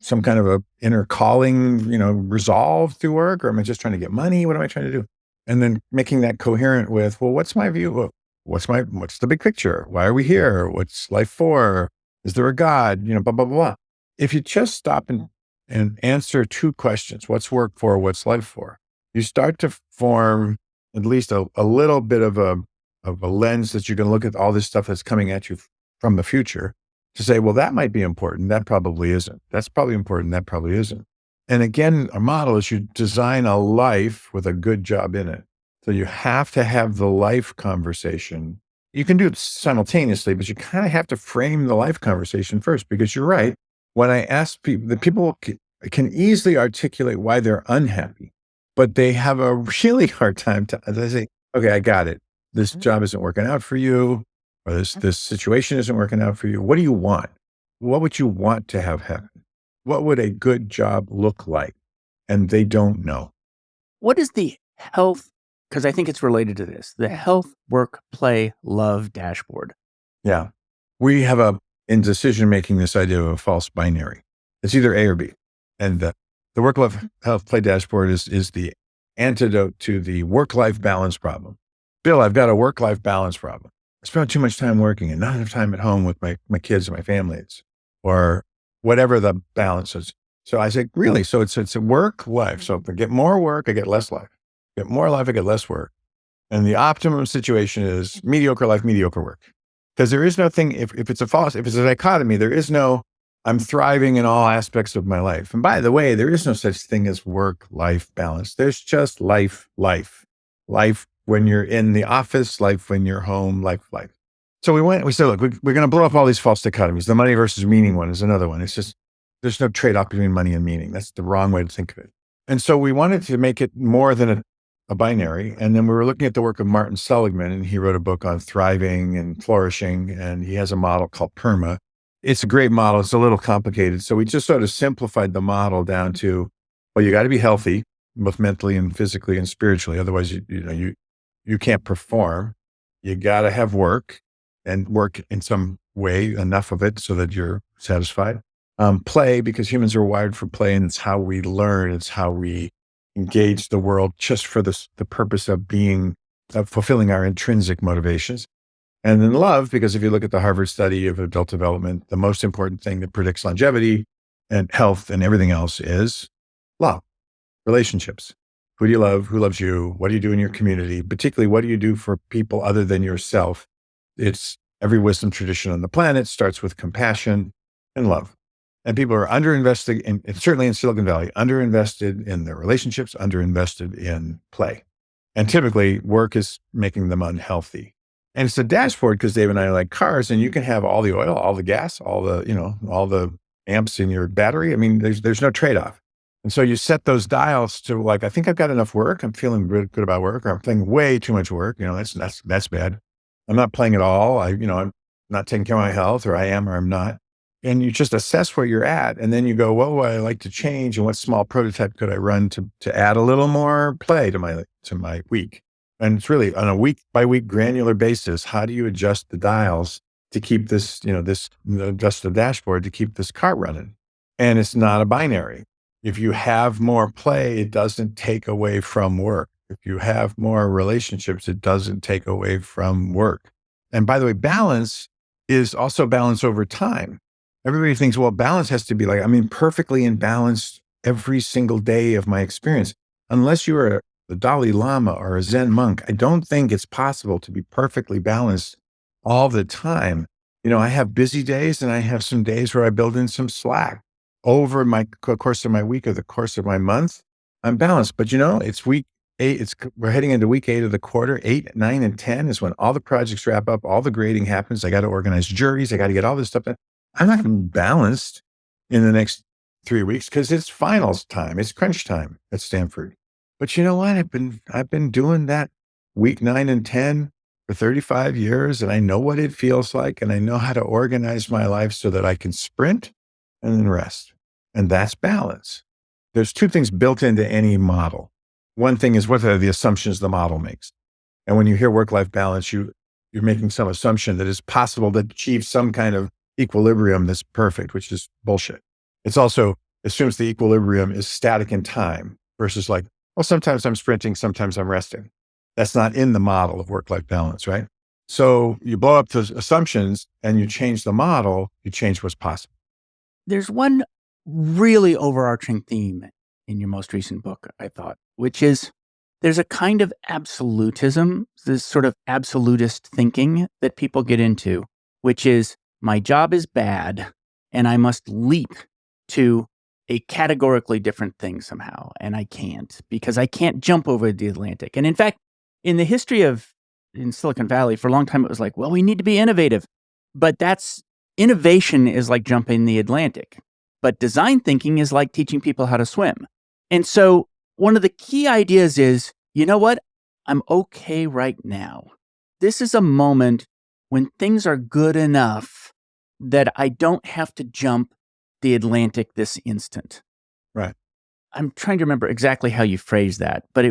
some kind of a inner calling, resolve through work? Or am I just trying to get money? What am I trying to do? And then making that coherent with, well, what's my view? What's the big picture? Why are we here? What's life for? Is there a God? Blah, blah, blah, blah. If you just stop and answer 2 questions, what's work for? What's life for? You start to form at least a little bit of a lens that you can look at all this stuff that's coming at you from the future to say, well, that might be important. That probably isn't. That's probably important. That probably isn't. And again, our model is you design a life with a good job in it. So you have to have the life conversation. You can do it simultaneously, but you kind of have to frame the life conversation first, because you're right. When I ask people, the people can easily articulate why they're unhappy, but they have a really hard time as I say, okay, I got it. This job isn't working out for you, or this situation isn't working out for you. What do you want? What would you want to have happen? What would a good job look like? And they don't know. What is the health, because I think it's related to this, the health, work, play, love dashboard? Yeah. We have in decision-making, this idea of a false binary. It's either A or B. And the work-life health play dashboard is the antidote to the work-life balance problem. Bill, I've got a work-life balance problem. I spend too much time working and not enough time at home with my kids and my families, or whatever the balance is. So I say, really? So it's a work life. So if I get more work, I get less life. Get more life, I get less work. And the optimum situation is mediocre life, mediocre work. Because there is no thing, if it's a dichotomy, there is no, I'm thriving in all aspects of my life. And by the way, there is no such thing as work-life balance. There's just life. Life when you're in the office, life when you're home, life. So we said, look, we're going to blow up all these false dichotomies. The money versus meaning one is another one. It's just, there's no trade-off between money and meaning. That's the wrong way to think of it. And so we wanted to make it more than a binary. And then we were looking at the work of Martin Seligman, and he wrote a book on thriving and flourishing. And he has a model called PERMA. It's a great model. It's a little complicated. So we just sort of simplified the model down to, well, you got to be healthy, both mentally and physically and spiritually. Otherwise, you can't perform. You got to have work and work in some way, enough of it so that you're satisfied. Play, because humans are wired for play, and it's how we learn. It's how we engage the world just for the purpose of fulfilling our intrinsic motivations. And then love, because if you look at the Harvard study of adult development, the most important thing that predicts longevity and health and everything else is love, relationships. Who do you love? Who loves you? What do you do in your community? Particularly, what do you do for people other than yourself? It's every wisdom tradition on the planet starts with compassion and love. And people are underinvested, and certainly in Silicon Valley, underinvested in their relationships, underinvested in play. And typically, work is making them unhealthy. And it's a dashboard because Dave and I like cars, and you can have all the oil, all the gas, all the amps in your battery. I mean, there's no trade-off. And so you set those dials to like, I think I've got enough work. I'm feeling good about work, or I'm playing way too much work. That's bad. I'm not playing at all. I'm not taking care of my health, or I am, or I'm not. And you just assess where you're at. And then you go, what would I like to change? And what small prototype could I run to add a little more play to my week? And it's really on a week by week granular basis. How do you adjust the dials to keep adjust the dashboard to keep this car running? And it's not a binary. If you have more play, it doesn't take away from work. If you have more relationships, it doesn't take away from work. And by the way, balance is also balance over time. Everybody thinks, well, balance has to be like, perfectly in balance every single day of my experience. Unless you are the Dalai Lama or a Zen monk, I don't think it's possible to be perfectly balanced all the time. I have busy days, and I have some days where I build in some slack. Over my course of my week or the course of my month, I'm balanced. But it's week 8. We're heading into week 8 of the quarter. 8, 9, and 10 is when all the projects wrap up, all the grading happens. I got to organize juries. I got to get all this stuff done. I'm not going to be balanced in the next 3 weeks because it's finals time. It's crunch time at Stanford. But you know what? I've been doing that week 9 and 10 for 35 years, and I know what it feels like, and I know how to organize my life so that I can sprint and then rest. And that's balance. There's 2 things built into any model. One thing is what are the assumptions the model makes. And when you hear work-life balance, you're making some assumption that it's possible to achieve some kind of equilibrium that's perfect, which is bullshit. It's also assumes the equilibrium is static in time versus like, well, sometimes I'm sprinting, sometimes I'm resting. That's not in the model of work-life balance, right? So you blow up those assumptions and you change the model, you change what's possible. There's one really overarching theme in your most recent book, I thought, which is there's a kind of absolutism, this sort of absolutist thinking that people get into, which is my job is bad and I must leap to a categorically different thing somehow. And I can't, because I can't jump over the Atlantic. And in fact, in the history in Silicon Valley, for a long time, it was like, well, we need to be innovative. But innovation is like jumping the Atlantic. But design thinking is like teaching people how to swim. And so one of the key ideas is, you know what? I'm okay right now. This is a moment when things are good enough that I don't have to jump the Atlantic this instant. Right. I'm trying to remember exactly how you phrased that, but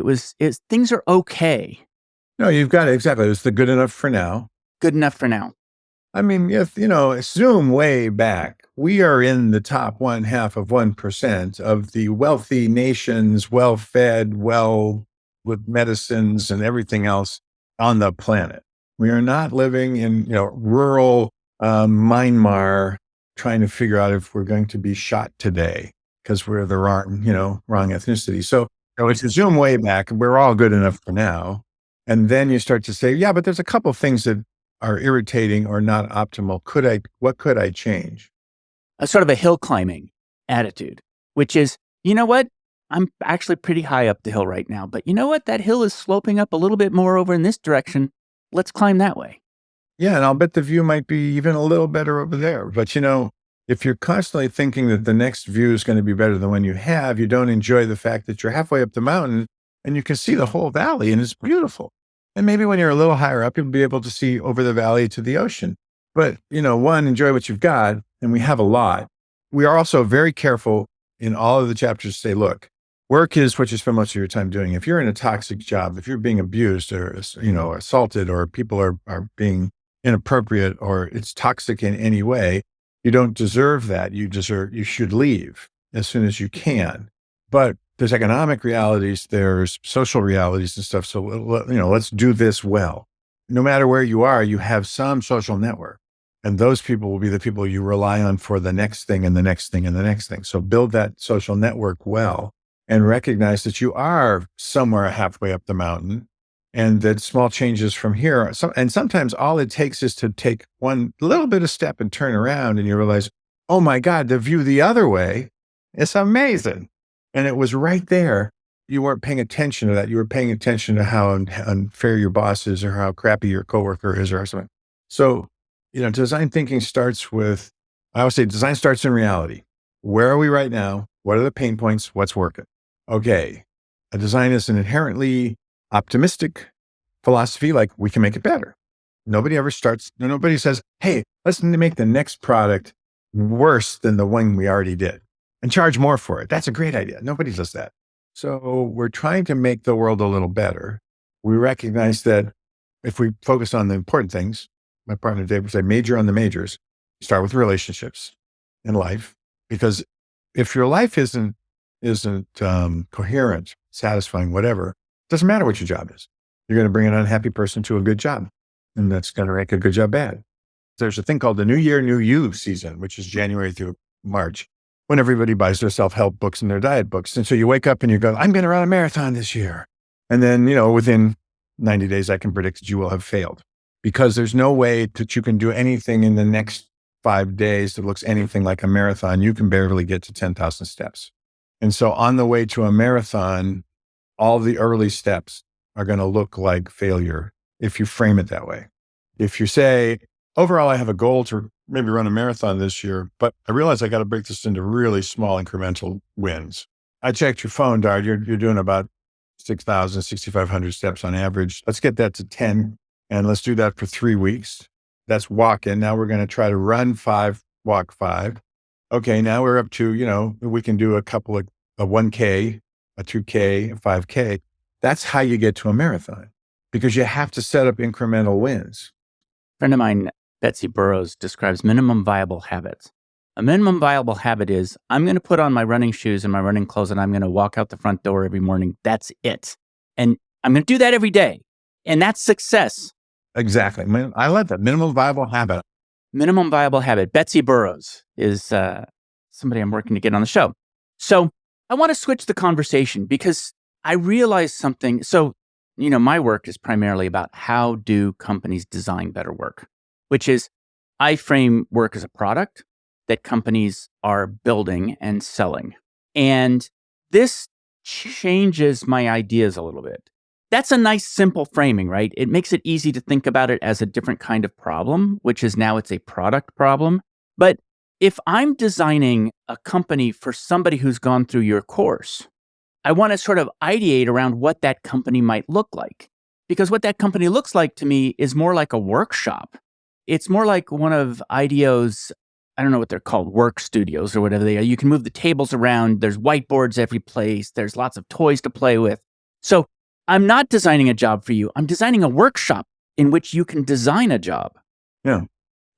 things are okay. No, you've got it. Exactly. It's the good enough for now. Good enough for now. If, zoom way back, we are in the top 0.5% of the wealthy nations, well-fed, with medicines and everything else on the planet. We are not living in, rural Myanmar trying to figure out if we're going to be shot today because we're the wrong ethnicity. So if you zoom way back, we're all good enough for now. And then you start to say, yeah, but there's a couple of things that are irritating or not optimal. What could I change? A sort of a hill climbing attitude, which is, you know what? I'm actually pretty high up the hill right now, but you know what? That hill is sloping up a little bit more over in this direction. Let's climb that way. Yeah, and I'll bet the view might be even a little better over there. But, if you're constantly thinking that the next view is going to be better than one you have, you don't enjoy the fact that you're halfway up the mountain and you can see the whole valley and it's beautiful. And maybe when you're a little higher up, you'll be able to see over the valley to the ocean. But, one, enjoy what you've got, and we have a lot. We are also very careful in all of the chapters to say, look, Work is what you spend most of your time doing. If you're in a toxic job, if you're being abused or, assaulted, or people are being inappropriate, or it's toxic in any way, you don't deserve that. You should leave as soon as you can. But there's economic realities, there's social realities and stuff. So, let's do this well. No matter where you are, you have some social network. And those people will be the people you rely on for the next thing and the next thing and the next thing. So build that social network well and recognize that you are somewhere halfway up the mountain and that small changes from here. And sometimes all it takes is to take one little bit of step and turn around and you realize, oh my God, the view the other way is amazing. And it was right there. You weren't paying attention to that. You were paying attention to how unfair your boss is or how crappy your coworker is or something. So, design thinking starts with, I always say design starts in reality. Where are we right now? What are the pain points? What's working? Okay. A design is an inherently optimistic philosophy, like we can make it better. Nobody says, hey, let's make the next product worse than the one we already did and charge more for it. That's a great idea. Nobody does that. So we're trying to make the world a little better. We recognize that if we focus on the important things, my partner Dave would say, major on the majors, start with relationships in life, because if your life isn't coherent, satisfying, whatever, it doesn't matter what your job is. You're going to bring an unhappy person to a good job, and that's going to make a good job bad. There's a thing called the New Year, New You season, which is January through March, when everybody buys their self-help books and their diet books. And so you wake up and you go, I'm going to run a marathon this year. And then, within 90 days, I can predict that you will have failed, because there's no way that you can do anything in the next 5 days that looks anything like a marathon. You can barely get to 10,000 steps. And so on the way to a marathon, all the early steps are going to look like failure if you frame it that way. If you say, overall, I have a goal to maybe run a marathon this year, but I realize I got to break this into really small incremental wins. I checked your phone, Dart. You're doing about 6,000, 6,500 steps on average. Let's get that to 10, and let's do that for 3 weeks. That's walking. Now we're going to try to run 5, walk 5. Okay, now we're up to, we can do a 1K, a 2K, a 5K. That's how you get to a marathon, because you have to set up incremental wins. A friend of mine, Betsy Burroughs, describes minimum viable habits. A minimum viable habit is, I'm going to put on my running shoes and my running clothes and I'm going to walk out the front door every morning. That's it. And I'm going to do that every day. And that's success. Exactly. I love that. Minimum viable habit. Minimum viable habit. Betsy Burroughs is somebody I'm working to get on the show. So I want to switch the conversation because I realized something. So, my work is primarily about how do companies design better work, which is I frame work as a product that companies are building and selling. And this changes my ideas a little bit. That's a nice, simple framing, right? It makes it easy to think about it as a different kind of problem, which is now it's a product problem. But if I'm designing a company for somebody who's gone through your course, I want to sort of ideate around what that company might look like. Because what that company looks like to me is more like a workshop. It's more like one of IDEO's, I don't know what they're called, work studios or whatever they are. You can move the tables around. There's whiteboards every place. There's lots of toys to play with. So I'm not designing a job for you. I'm designing a workshop in which you can design a job. Yeah.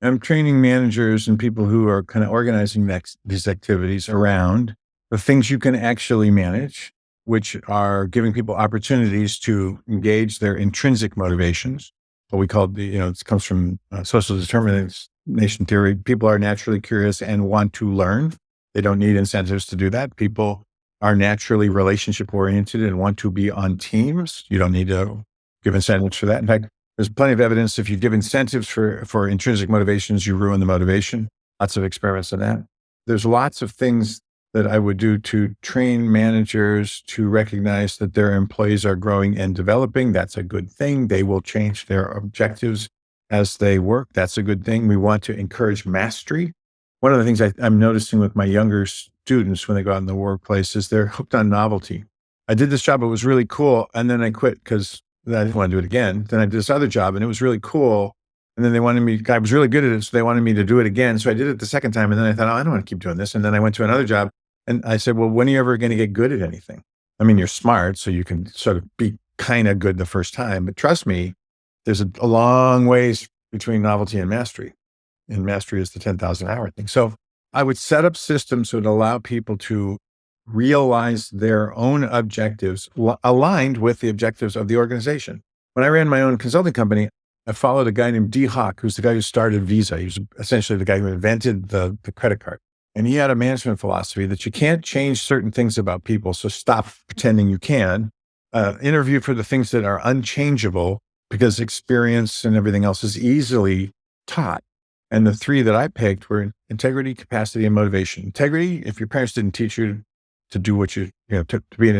I'm training managers and people who are kind of organizing these activities around the things you can actually manage, which are giving people opportunities to engage their intrinsic motivations. What we call it comes from social determination theory. People are naturally curious and want to learn. They don't need incentives to do that. People are naturally relationship oriented and want to be on teams. You don't need to give incentives for that. In fact, there's plenty of evidence if you give incentives for intrinsic motivations, you ruin the motivation. Lots of experiments on that. There's lots of things that I would do to train managers to recognize that their employees are growing and developing. That's a good thing. They will change their objectives as they work. That's a good thing. We want to encourage mastery. One of the things I'm noticing with my younger students when they go out in the workplace is they're hooked on novelty. I did this job, it was really cool. And then I quit because I didn't want to do it again. Then I did this other job and it was really cool. And then I was really good at it. So they wanted me to do it again. So I did it the second time. And then I thought, I don't want to keep doing this. And then I went to another job and I said, well, when are you ever going to get good at anything? I mean, you're smart, so you can sort of be kind of good the first time. But trust me, there's a long ways between novelty and mastery. And mastery is the 10,000 hour thing. So I would set up systems that would allow people to realize their own objectives aligned with the objectives of the organization. When I ran my own consulting company, I followed a guy named D. Hawk, who's the guy who started Visa. He was essentially the guy who invented the credit card. And he had a management philosophy that you can't change certain things about people. So stop pretending you can. Interview for the things that are unchangeable, because experience and everything else is easily taught. And the three that I picked were integrity, capacity, and motivation. Integrity, if your parents didn't teach you to do what to be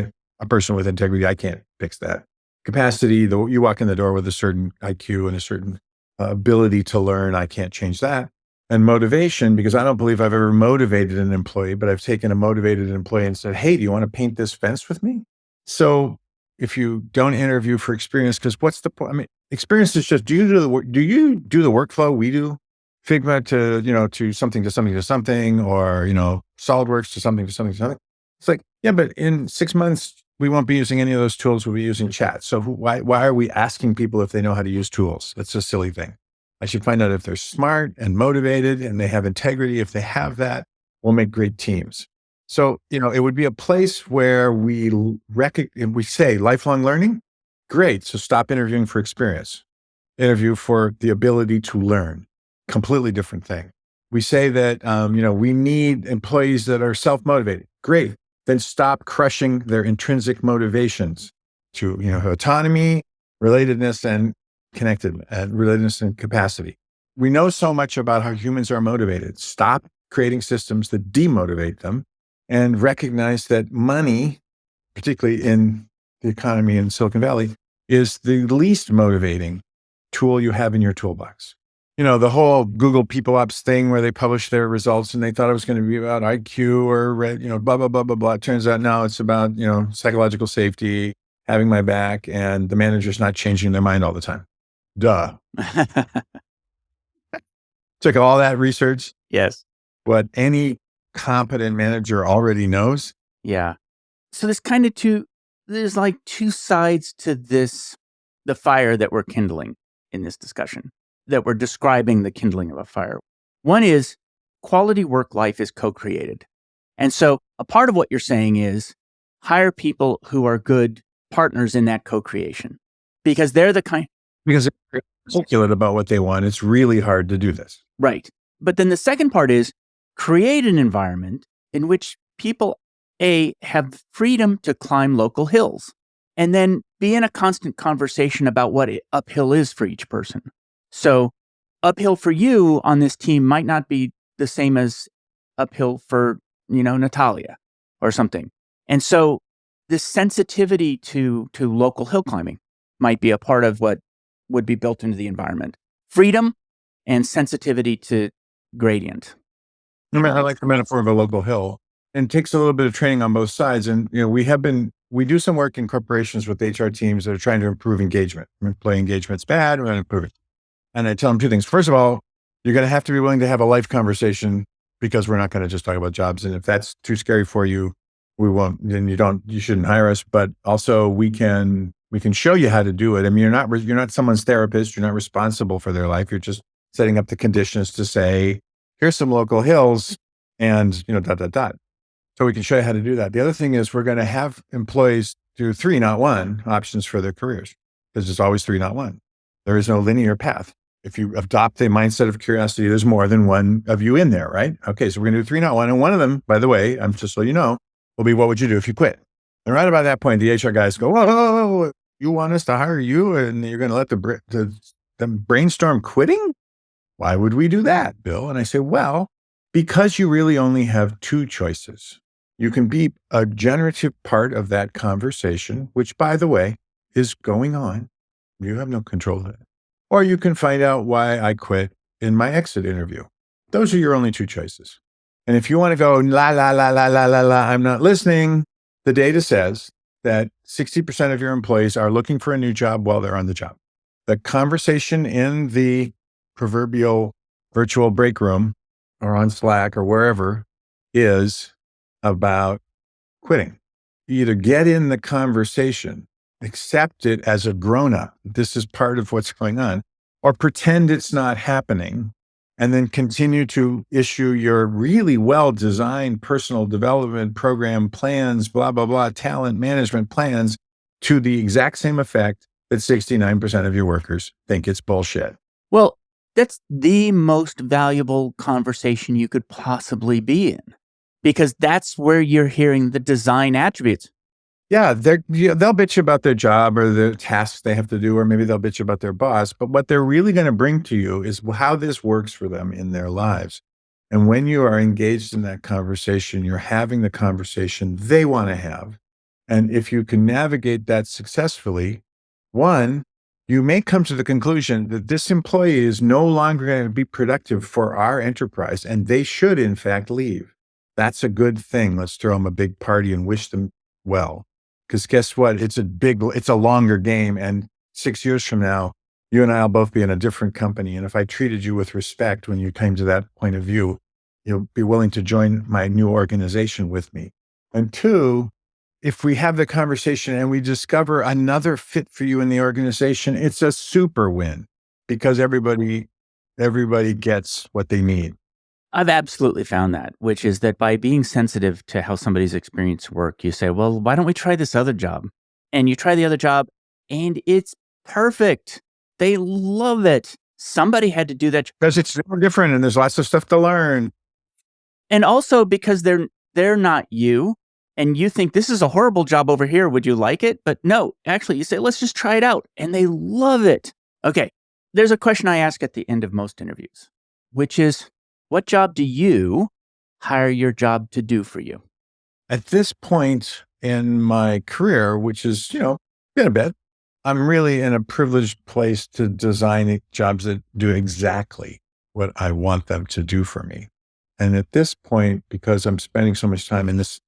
a person with integrity, I can't fix that. Capacity, you walk in the door with a certain IQ and a certain ability to learn, I can't change that. And motivation, because I don't believe I've ever motivated an employee, but I've taken a motivated employee and said, hey, do you want to paint this fence with me? So if you don't interview for experience, because what's the point? I mean, experience is just, do you do the workflow we do? Figma to something to something to something, or, SolidWorks to something to something to something. It's like, yeah, but in 6 months, we won't be using any of those tools. We'll be using chat. So why are we asking people if they know how to use tools? That's a silly thing. I should find out if they're smart and motivated and they have integrity. If they have that, we'll make great teams. So, it would be a place where we say lifelong learning. Great. So stop interviewing for experience. Interview for the ability to learn. Completely different thing. We say that, we need employees that are self-motivated. Great. Then stop crushing their intrinsic motivations to, autonomy, relatedness, and relatedness and capacity. We know so much about how humans are motivated. Stop creating systems that demotivate them, and recognize that money, particularly in the economy in Silicon Valley, is the least motivating tool you have in your toolbox. The whole Google People Ops thing where they published their results and they thought it was going to be about IQ or, blah, blah, blah, blah, blah. It turns out now it's about, psychological safety, having my back, and the manager's not changing their mind all the time. Duh. Took all that research. Yes. What any competent manager already knows. Yeah. So there's like two sides to the fire that we're kindling in this discussion, that we're describing the kindling of a fire. One is quality work life is co-created. And so a part of what you're saying is hire people who are good partners in that co-creation, because they're because they're articulate about what they want. It's really hard to do this. Right. But then the second part is create an environment in which people, have freedom to climb local hills, and then be in a constant conversation about what uphill is for each person. So uphill for you on this team might not be the same as uphill for, Natalia or something. And so this sensitivity to local hill climbing might be a part of what would be built into the environment. Freedom and sensitivity to gradient. I like the metaphor of a local hill, and it takes a little bit of training on both sides. And, we do some work in corporations with HR teams that are trying to improve engagement. Employee engagement's bad, we're going to improve it. And I tell them two things. First of all, you're going to have to be willing to have a life conversation, because we're not going to just talk about jobs. And if that's too scary for you, we won't, then you shouldn't hire us. But also we can show you how to do it. I mean, you're not someone's therapist. You're not responsible for their life. You're just setting up the conditions to say, here's some local hills and, ... So we can show you how to do that. The other thing is we're going to have employees do 3, not 1 options for their careers, because there's always 3, not 1. There is no linear path. If you adopt a mindset of curiosity, there's more than one of you in there, right? Okay, so we're going to do 3, not 1. And one of them, by the way, just so you know, will be, what would you do if you quit? And right about that point, the HR guys go, whoa, you want us to hire you and you're going to let them brainstorm quitting? Why would we do that, Bill? And I say, well, because you really only have 2 choices. You can be a generative part of that conversation, which, by the way, is going on. You have no control of it. Or you can find out why I quit in my exit interview. Those are your only 2 choices. And if you want to go, la, la, la, la, la, la, la, I'm not listening, the data says that 60% of your employees are looking for a new job while they're on the job. The conversation in the proverbial virtual break room or on Slack or wherever is about quitting. either get in the conversation, accept it as a grown-up, this is part of what's going on, or pretend it's not happening, and then continue to issue your really well-designed personal development program plans, blah, blah, blah, talent management plans to the exact same effect that 69% of your workers think it's bullshit. Well, that's the most valuable conversation you could possibly be in, because that's where you're hearing the design attributes. Yeah, they'll bitch about their job or the tasks they have to do, or maybe they'll bitch about their boss. But what they're really going to bring to you is how this works for them in their lives. And when you are engaged in that conversation, you're having the conversation they want to have. And if you can navigate that successfully, one, you may come to the conclusion that this employee is no longer going to be productive for our enterprise, and they should, in fact, leave. That's a good thing. Let's throw them a big party and wish them well. Because guess what? It's a longer game. And 6 years from now, you and I will both be in a different company. And if I treated you with respect when you came to that point of view, you'll be willing to join my new organization with me. And two, if we have the conversation and we discover another fit for you in the organization, it's a super win because everybody gets what they need. I've absolutely found that, which is that by being sensitive to how somebody's experience work, you say, well, why don't we try this other job? And you try the other job and it's perfect. They love it. Somebody had to do that. Because it's different and there's lots of stuff to learn. And also because they're not you and you think this is a horrible job over here. Would you like it? But no, actually you say, let's just try it out. And they love it. Okay. There's a question I ask at the end of most interviews, which is, what job do you hire your job to do for you? At this point in my career, which is, been a bit, I'm really in a privileged place to design jobs that do exactly what I want them to do for me. And at this point, because I'm spending so much time in this,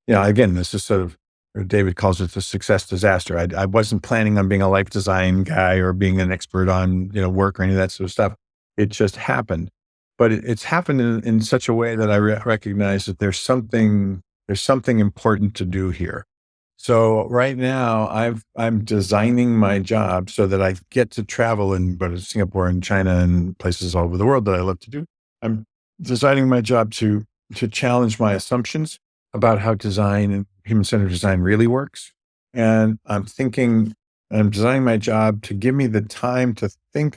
again, this is sort of, David calls it the success disaster. I wasn't planning on being a life design guy or being an expert on, work or any of that sort of stuff. It just happened. But it's happened in such a way that I recognize that there's something important to do here. So right now I'm designing my job so that I get to travel and go to Singapore and China and places all over the world that I love to do. I'm designing my job to challenge my assumptions about how design and human-centered design really works. And I'm designing my job to give me the time to think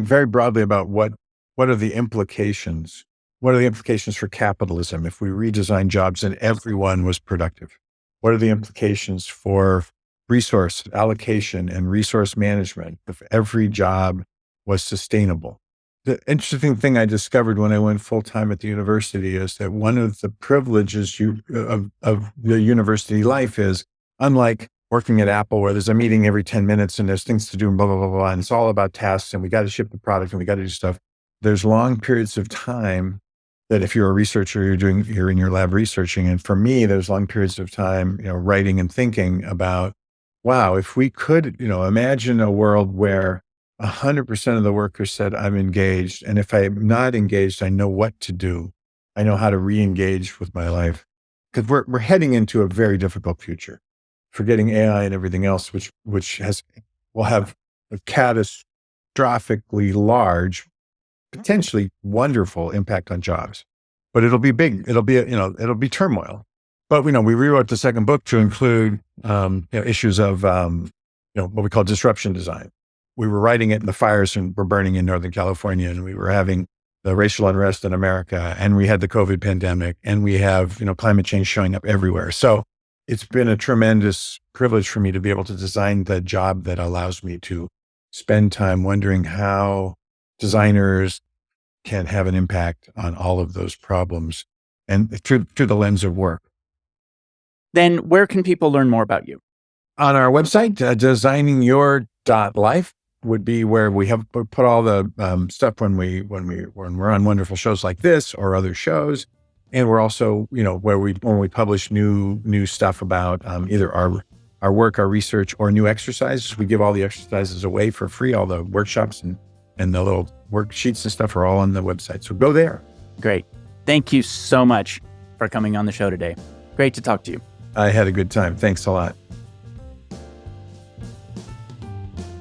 very broadly about what are the implications? What are the implications for capitalism if we redesign jobs and everyone was productive? What are the implications for resource allocation and resource management if every job was sustainable? The interesting thing I discovered when I went full-time at the university is that one of the privileges of the university life is, unlike working at Apple where there's a meeting every 10 minutes and there's things to do and blah, blah, blah, blah, and it's all about tasks and we got to ship the product and we got to do stuff. There's long periods of time that if you're a researcher, you're in your lab researching. And for me, there's long periods of time, writing and thinking about, wow, if we could, imagine a world where 100% of the workers said, I'm engaged. And if I'm not engaged, I know what to do. I know how to re-engage with my life. Because we're heading into a very difficult future, forgetting AI and everything else, which will have a catastrophically large, potentially wonderful impact on jobs, but it'll be big. It'll be turmoil. But we rewrote the second book to include issues of what we call disruption design. We were writing it, and the fires were burning in Northern California, and we were having the racial unrest in America, and we had the COVID pandemic, and we have climate change showing up everywhere. So it's been a tremendous privilege for me to be able to design the job that allows me to spend time wondering how designers can have an impact on all of those problems and through the lens of work. Then where can people learn more about you? On our website, designingyour.life would be where we have put all the stuff when we're on wonderful shows like this or other shows. And we're also, when we publish new stuff about either our work, our research, or new exercises. We give all the exercises away for free. All the workshops and the little worksheets and stuff are all on the website. So go there. Great. Thank you so much for coming on the show today. Great to talk to you. I had a good time. Thanks a lot.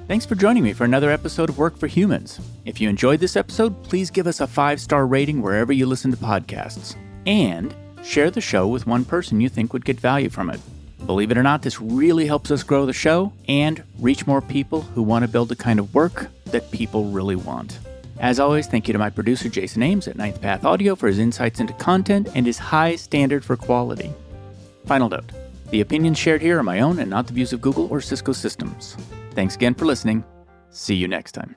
Thanks for joining me for another episode of Work for Humans. If you enjoyed this episode, please give us a 5-star rating wherever you listen to podcasts. And share the show with one person you think would get value from it. Believe it or not, this really helps us grow the show and reach more people who want to build the kind of work that people really want. As always, thank you to my producer, Jason Ames at Ninth Path Audio, for his insights into content and his high standard for quality. Final note, the opinions shared here are my own and not the views of Google or Cisco Systems. Thanks again for listening. See you next time.